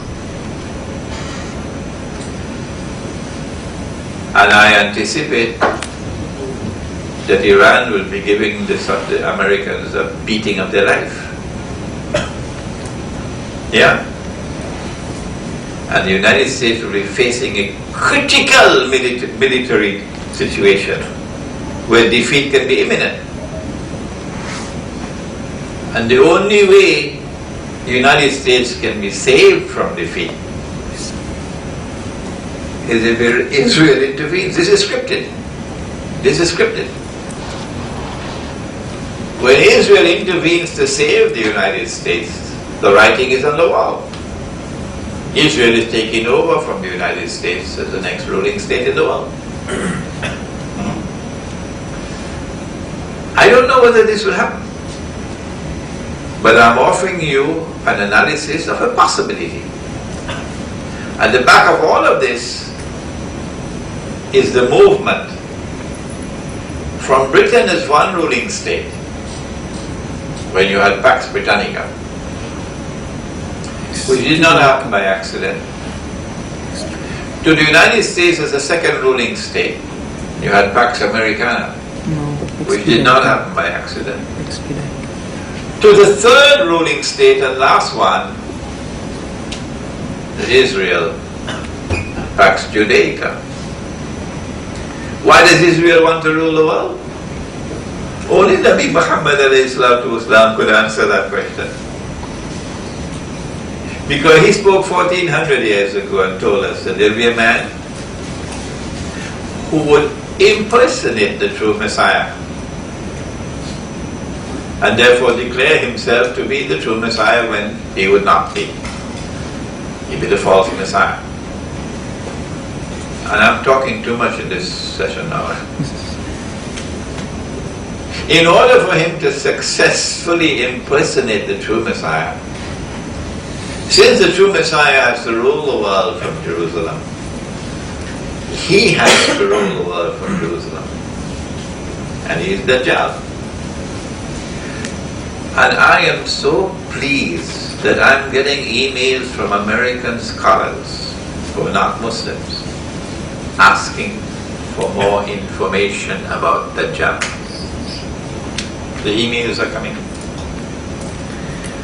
And I anticipate that Iran will be giving the Americans a beating of their life. Yeah. And the United States will be facing a critical military situation where defeat can be imminent. And the only way the United States can be saved from defeat is if Israel intervenes. This is scripted. This is scripted. When Israel intervenes to save the United States, the writing is on the wall. Israel is taking over from the United States as the next ruling state in the world. I don't know whether this will happen, but I'm offering you an analysis of a possibility. At the back of all of this is the movement from Britain as one ruling state, when you had Pax Britannica, which did not happen by accident, to the United States as a second ruling state. You had Pax Americana, which did not happen by accident. To the third ruling state and last one, Israel, Pax Judaica. Why does Israel want to rule the world? Only Nabi Muhammad ﷺ could answer that question. Because he spoke 1400 years ago and told us that there will be a man who would impersonate the true Messiah and therefore declare himself to be the true Messiah when he would not be. He'd be the false Messiah. And I'm talking too much in this session now. In order for him to successfully impersonate the true Messiah, since the true Messiah has to rule the world from Jerusalem, he has to rule the world from Jerusalem. And he is Dajjal. And I am so pleased that I'm getting emails from American scholars who are not Muslims asking for more information about Dajjal. The emails are coming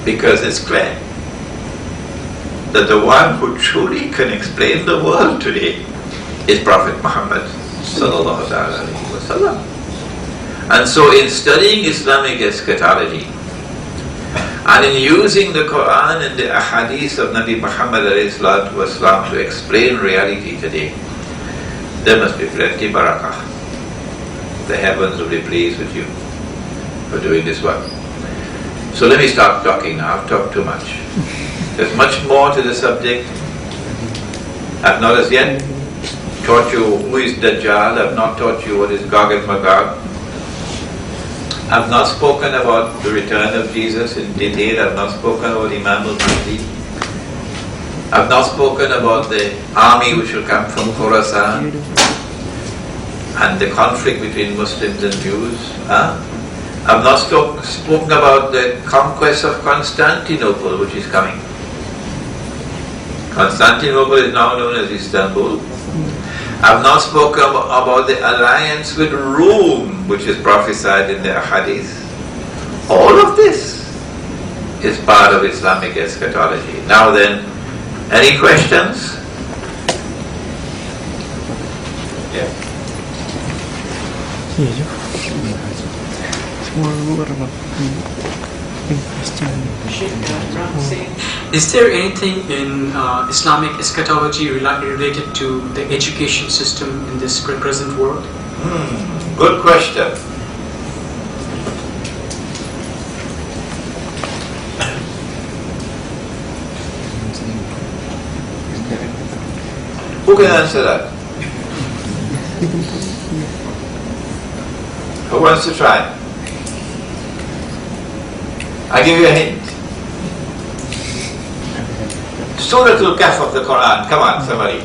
because it's clear that the one who truly can explain the world today is Prophet Muhammad sallallahu alaihi wasallam. And so in studying Islamic eschatology and in using the Quran and the ahadith of Nabi Muhammad alayhi salatu wasalam to explain reality today, there must be plenty barakah. The heavens will be pleased with you for doing this work. So let me stop talking now. I've talked too much. There's much more to the subject. I've not as yet taught you who is Dajjal. I've not taught you what is Gog and Magog. I've not spoken about the return of Jesus in detail. I've not spoken about Imam al-Mahdi. I've not spoken about the army which will come from Khorasan and the conflict between Muslims and Jews. I've not spoken about the conquest of Constantinople which is coming. Constantinople is now known as Istanbul. I've not spoken about the alliance with Rome which is prophesied in the Ahadith. All of this is part of Islamic eschatology. Now then, any questions? Yeah. Is there anything in Islamic eschatology related to the education system in this present world? Good question. Who can answer that? Who wants to try? I'll give you a hint. Surah Al-Kahf of the Quran. Come on, somebody.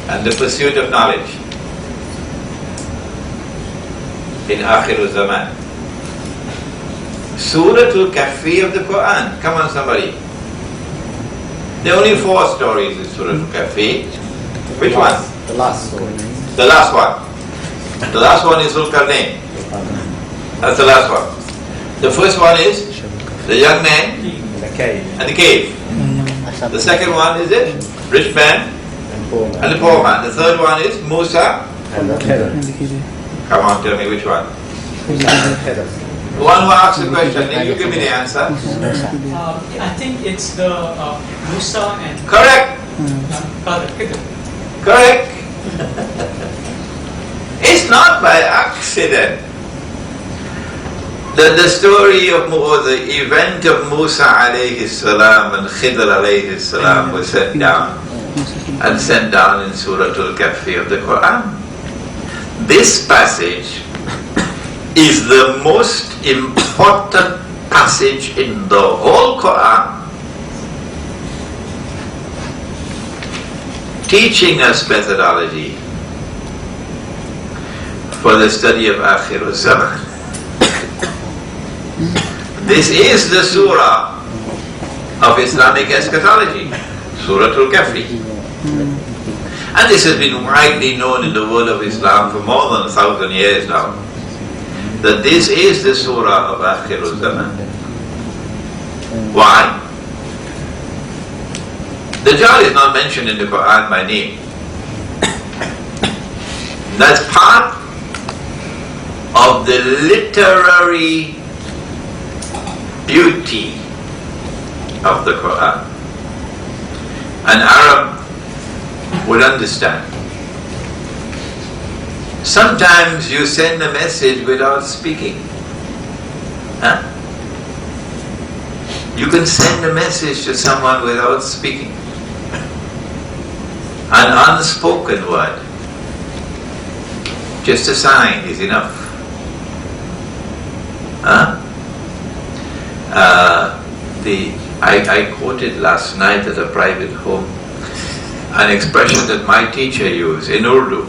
And the pursuit of knowledge in Akhir Zaman. Surah Al-Kahfi of the Quran. Come on, somebody. There are only 4 stories in Surah Al-Kahfi. Which one? The last story. The last one. The last one is Zulkarnain. That's the last one. The first one is the young man The cave. and the cave. The second one is it? Rich man and the poor man. The third one is Musa. And the header. Come on, tell me which one. Header. The one who asks the question, then you give me the answer. I think it's the Musa and Correct. Khidr. Correct. It's not by accident that the story of or the event of Musa alayhi salam and Khidr alayhi salam was sent down and sent down in Surah Al-Kahfi of the Quran. This passage is the most important passage in the whole Quran, teaching us methodology for the study of Akhir Zaman. This is the surah of Islamic eschatology, Surah Al-Kahfi. And this has been widely known in the world of Islam for more than 1,000 years now, that this is the surah of Akhir Zaman. Why? Dajjal is not mentioned in the Quran by name. That's part of the literary beauty of the Quran. An Arab would understand. Sometimes you send a message without speaking. You can send a message to someone without speaking. An unspoken word. Just a sign is enough. I quoted last night at a private home an expression that my teacher used in Urdu.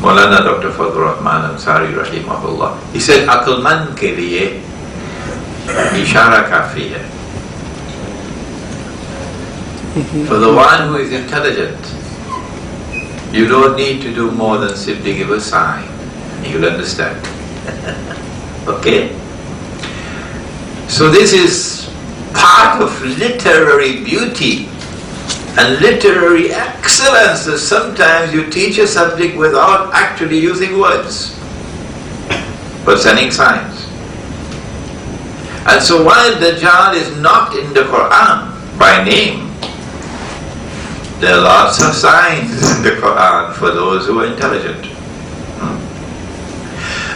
Maulana Dr. Fadlur Rahman Ansari rahimahullah. He said, Aqlman ke liye ishara kafi hai. For the one who is intelligent, you don't need to do more than simply give a sign. You'll understand. Okay? So this is part of literary beauty and literary excellence, that sometimes you teach a subject without actually using words, but sending signs. And so while Dajjal is not in the Quran by name, there are lots of signs in the Quran for those who are intelligent.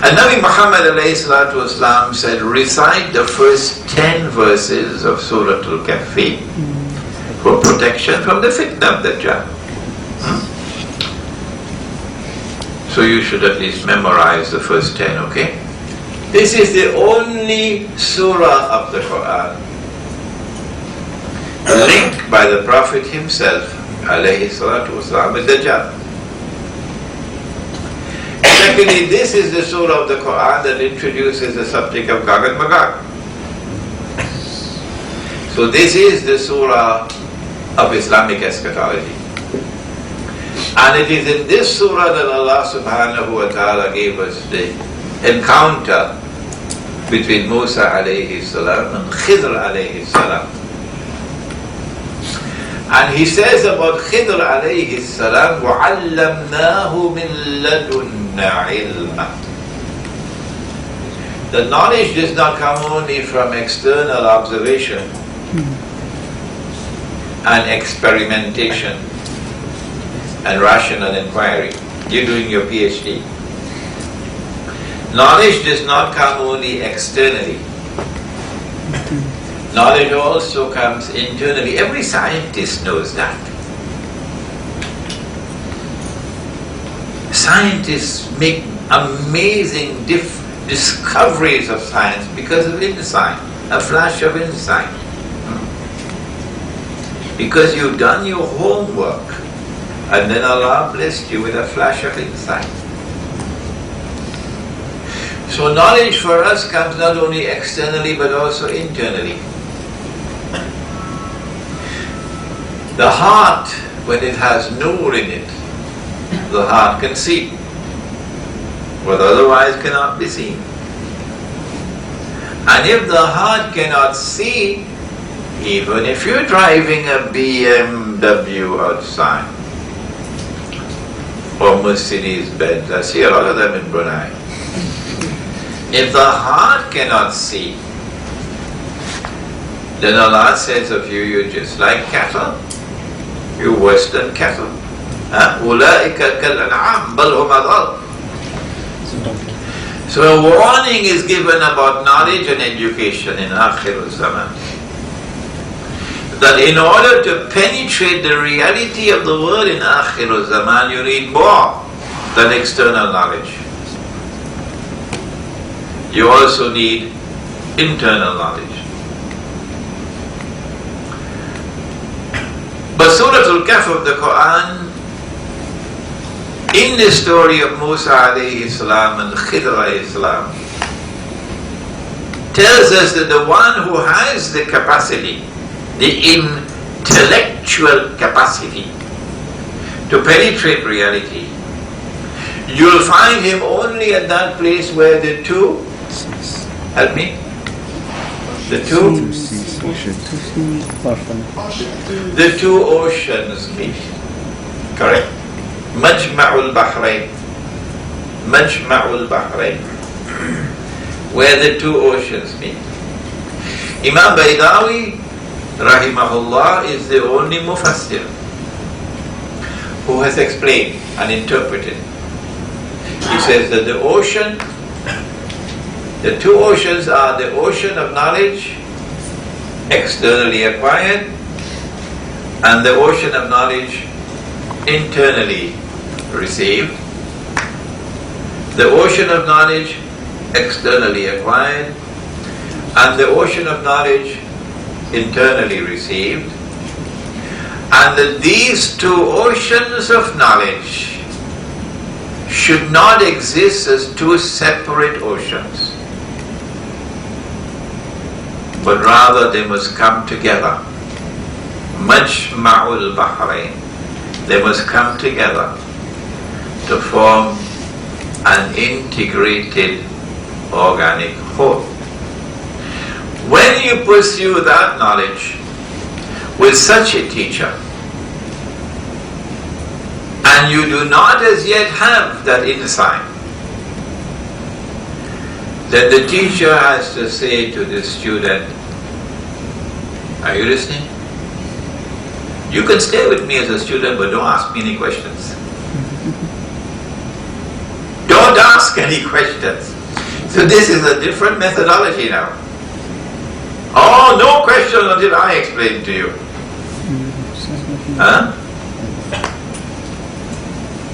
And Nabi Muhammad ﷺ said, recite the first 10 verses of Surah Al-Kahfi for protection from the fitna of Dajjal. So you should at least memorize the first 10, okay? This is the only surah of the Quran linked by the Prophet himself, alayhi salatu wasalam, with Dajjal. Secondly, this is the surah of the Quran that introduces the subject of Gog and Magog. So this is the surah of Islamic Eschatology. And it is in this surah that Allah subhanahu wa ta'ala gave us the encounter between Musa alayhi salam and Khidr alayhi salam. And he says about Khidr alayhi salam, وَعَلَّمْنَاهُ مِن لَدُنَّا عِلْمًا. The knowledge does not come only from external observation and experimentation and rational inquiry. You're doing your PhD. Knowledge does not come only externally. Knowledge also comes internally. Every scientist knows that. Scientists make amazing discoveries of science because of insight, a flash of insight. Because you've done your homework, and then Allah blessed you with a flash of insight. So knowledge for us comes not only externally but also internally. The heart, when it has nur in it, the heart can see what otherwise cannot be seen. And if the heart cannot see, even if you're driving a BMW outside, or Mercedes-Benz, I see a lot of them in Brunei. If the heart cannot see, then Allah says of you, you're just like cattle. You're worse than cattle. أُولَٰئِكَ كَالْأَنْعَامِ بَلْ هُمْ أَضَلُّ. So a warning is given about knowledge and education in Akhir al-Zaman. That in order to penetrate the reality of the world in Akhir al-Zaman, you need more than external knowledge. You also need internal knowledge. But Surah Al-Kahf of the Quran, in the story of Musa alayhi salam and Khidr alayhi salam, tells us that the one who has the capacity, the intellectual capacity to penetrate reality, you'll find him only at that place where the two, help me, the two oceans meet. Correct? Majma'ul Bahrain. Majma'ul Bahrain. Where the two oceans meet. Imam Baydawi rahimahullah is the only mufassir who has explained and interpreted. He says that the ocean, the two oceans are the ocean of knowledge externally acquired and the ocean of knowledge internally received. The ocean of knowledge externally acquired and the ocean of knowledge internally received, and that these two oceans of knowledge should not exist as two separate oceans, but rather they must come together. Majma'ul Bahrain. They must come together to form an integrated organic whole. When you pursue that knowledge with such a teacher, and you do not as yet have that insight, then the teacher has to say to the student, are you listening? You can stay with me as a student, but don't ask me any questions. Don't ask any questions. So this is a different methodology now. Oh, no questions until I explain to you. Huh?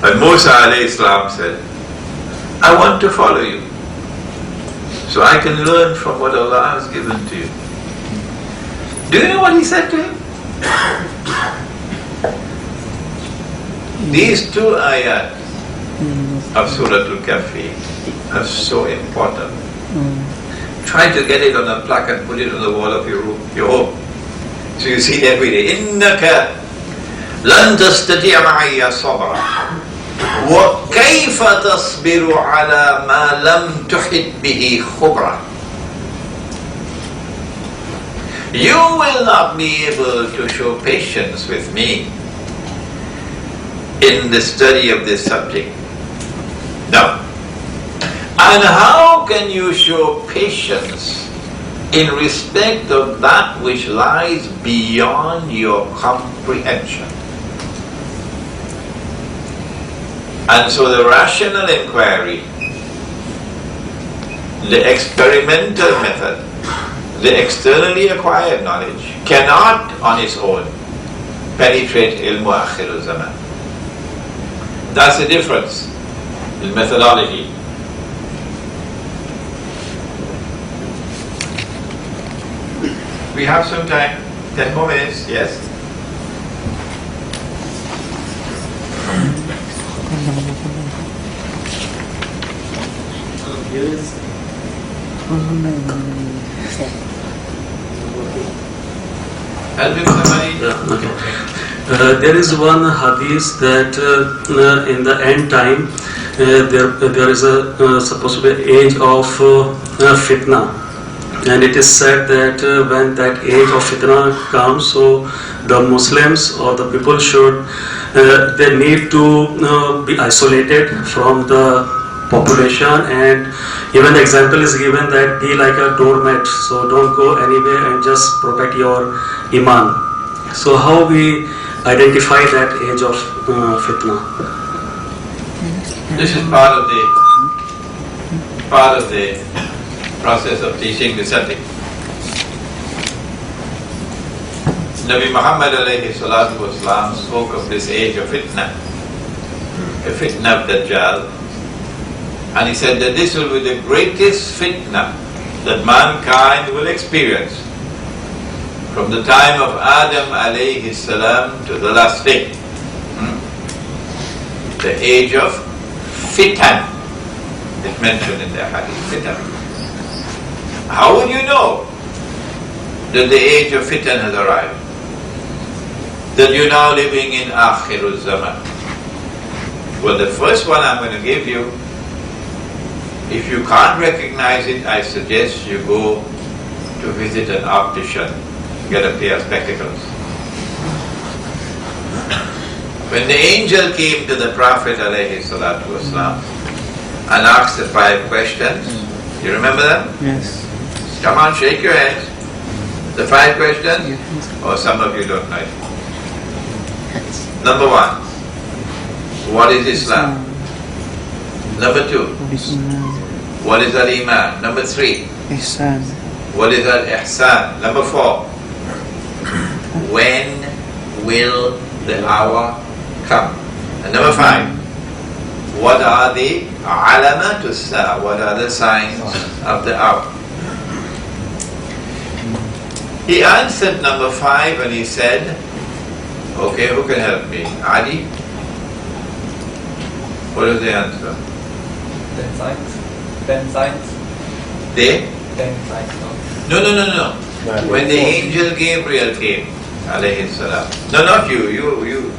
And Musa alayhi salam said, I want to follow you, so I can learn from what Allah has given to you. Do you know what he said to him? These two ayat of Surah Al-Kahfi are so important. Try to get it on a plaque and put it on the wall of your room, your home, so you see it every day. إِنَّكَ لَن تَسْتَطِيعَ مَعِيَ صَبْرًا وَكَيْفَ تَصْبِرُ عَلَى مَا لَمْ تُحِطْ بِهِ خُبْرًا. You will not be able to show patience with me in the study of this subject. No. And how can you show patience in respect of that which lies beyond your comprehension? And so the rational inquiry, the experimental method, the externally acquired knowledge cannot on its own penetrate ilmu akhir zaman. That's the difference in methodology. We have some time, 10 more minutes, yes? Here is Help him somebody? Okay. There is one hadith that in the end time there is a supposed to be age of fitna, and it is said that when that age of fitna comes, so the Muslims or the people should they need to be isolated from the population, and even the example is given that be like a doormat, so don't go anywhere and just protect your iman. So how we identify that age of fitna? This is part of the process of teaching the subject. Nabi Muhammad alayhi salatu wasalam spoke of this age of fitna, the fitna of Dajjal, and he said that this will be the greatest fitna that mankind will experience from the time of Adam alayhi salam to the last day. The age of fitan is mentioned in the hadith, fitan. How would you know that the age of fitan has arrived? That you're now living in akhirul zaman? Well, the first one I'm going to give you, if you can't recognize it, I suggest you go to visit an optician, get a pair of spectacles. When the angel came to the Prophet alayhi salatu wasalam and asked the 5 questions, you remember them? Yes. Come on, shake your hands. The 5 questions? Or some of you don't know it. Number 1, what is Islam? Number 2, what is al-Iman? Number 3, Ihsan. what is al-Ihsan? Number 4, when will the hour come? And number 5, what are the alamat as-sa'a? What are the signs of the hour? He answered number 5 and he said, okay, who can help me? Adi? What is the answer? 10 signs. 10 signs. They? 10 signs. No. When the angel Gabriel came, alayhi salam. No, not you.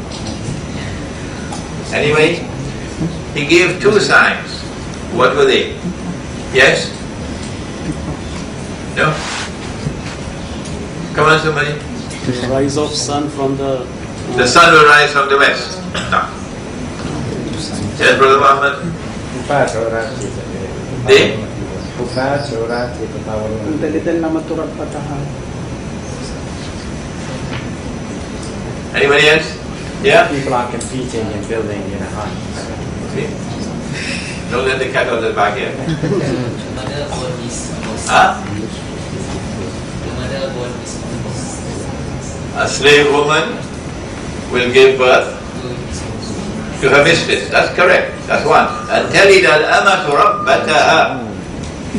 Anyway, he gave 2 signs. What were they? Yes? No? Come on, somebody. The rise of sun from the... The sun will rise from the west. No. Yes, Brother Muhammad? They? Anybody else? Yeah? People are competing and building in a hut. See? Don't let the cat out of the bag yet. Mother born is Huh? the mother born is A slave woman will give birth to her mistress. That's correct. That's one. And تَلِدَ الْأَمَةُ رَبَّتَهَا.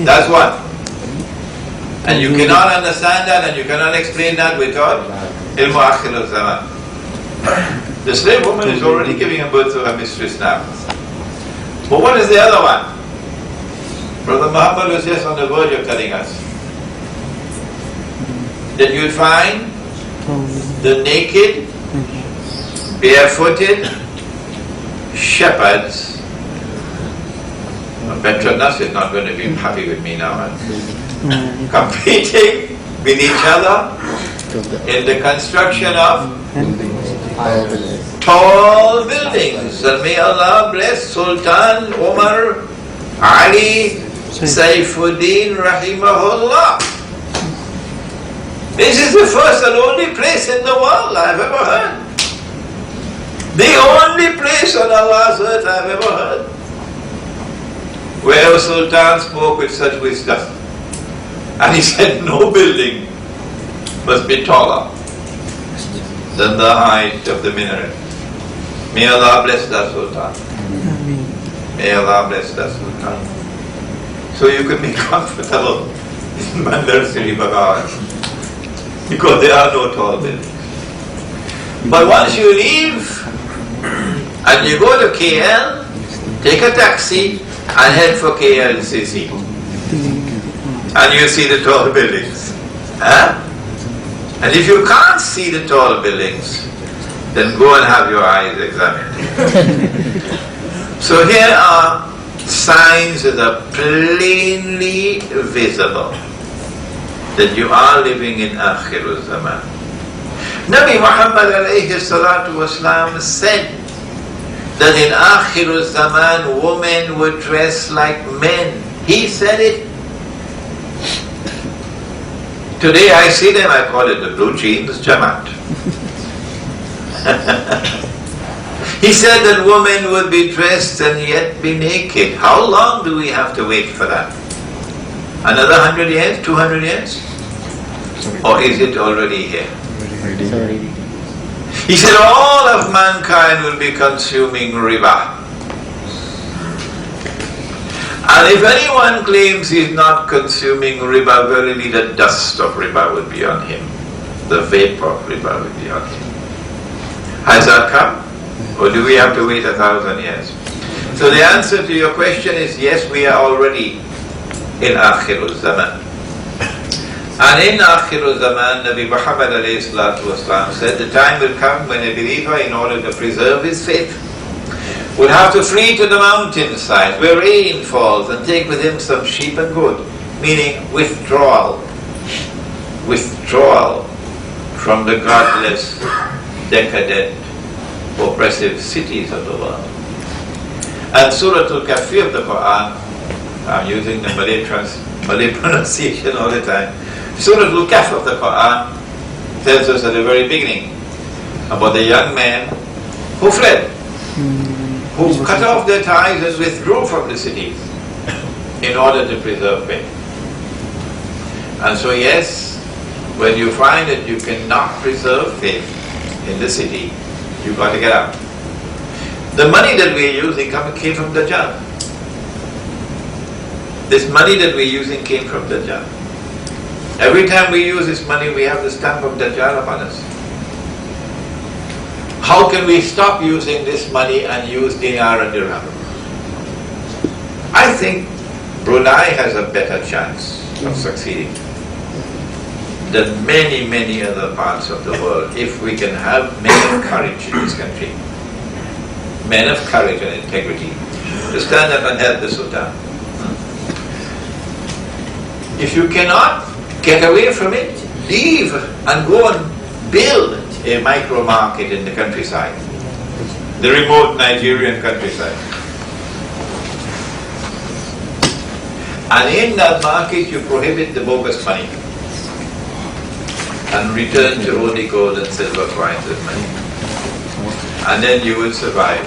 That's one. And you cannot understand that and you cannot explain that without ilmu akhir al-zaman. The slave woman is already giving a birth to her mistress now. But what is the other one? Brother Muhammad was just on the verge of telling us that you'd find the naked, barefooted shepherds. Petronas is not going to be happy with me now. Competing with each other in the construction of tall buildings. And may Allah bless Sultan Umar Ali Saifuddin Rahimahullah. This is the first and only place in the world I've ever heard. The only place on Allah's earth I've ever heard where a Sultan spoke with such wisdom. And he said no building must be taller than the height of the minaret. May Allah bless that Sultan. May Allah bless that Sultan. So you can be comfortable in Bandar Sri Bhagavan because there are no tall buildings. But once you leave and you go to KL, take a taxi and head for KLCC. And you see the tall buildings. Huh? And if you can't see the tall buildings, then go and have your eyes examined. So here are signs that are plainly visible that you are living in Akhirul Zaman. Nabi Muhammad alayhi salatu wasalam said that in Akhirul Zaman women would dress like men. He said it. Today I see them, I call it the blue jeans Jamaat. He said that women would be dressed and yet be naked. How long do we have to wait for that? Another 100 years, 200 years? Or is it already here? He said all of mankind will be consuming riba. And if anyone claims he is not consuming riba, verily the dust of riba will be on him. The vapor of riba will be on him. Has that come? Or do we have to wait 1,000 years? So the answer to your question is yes, we are already in Akhirul Zaman. And in Akhirul Zaman, Nabi Muhammad alayhi salatu wasalam said the time will come when a believer, in order to preserve his faith, would have to flee to the mountainside where rain falls and take with him some sheep and goat, meaning withdrawal from the godless, decadent, oppressive cities of the world. And Surah Al-Kahfi of the Quran, I'm using the Malay pronunciation all the time, Surah Al-Kahf of the Quran tells us at the very beginning about the young man who fled, who cut off their ties and withdrew from the cities in order to preserve faith. And so yes, when you find that you cannot preserve faith in the city, you've got to get out. The money that we're using came from Dajjal. This money that we're using came from Dajjal. Every time we use this money, we have the stamp of Dajjal upon us. How can we stop using this money and use dinar and dirham? think Brunei has a better chance of succeeding than many, many other parts of the world if we can have men of courage in this country. Men of courage and integrity to stand up and help the Sultan. If you cannot get away from it, leave and go and build a micro market in the countryside, the remote Nigerian countryside. And in that market you prohibit the bogus money and return to only gold and silver coins as money. And then you will survive.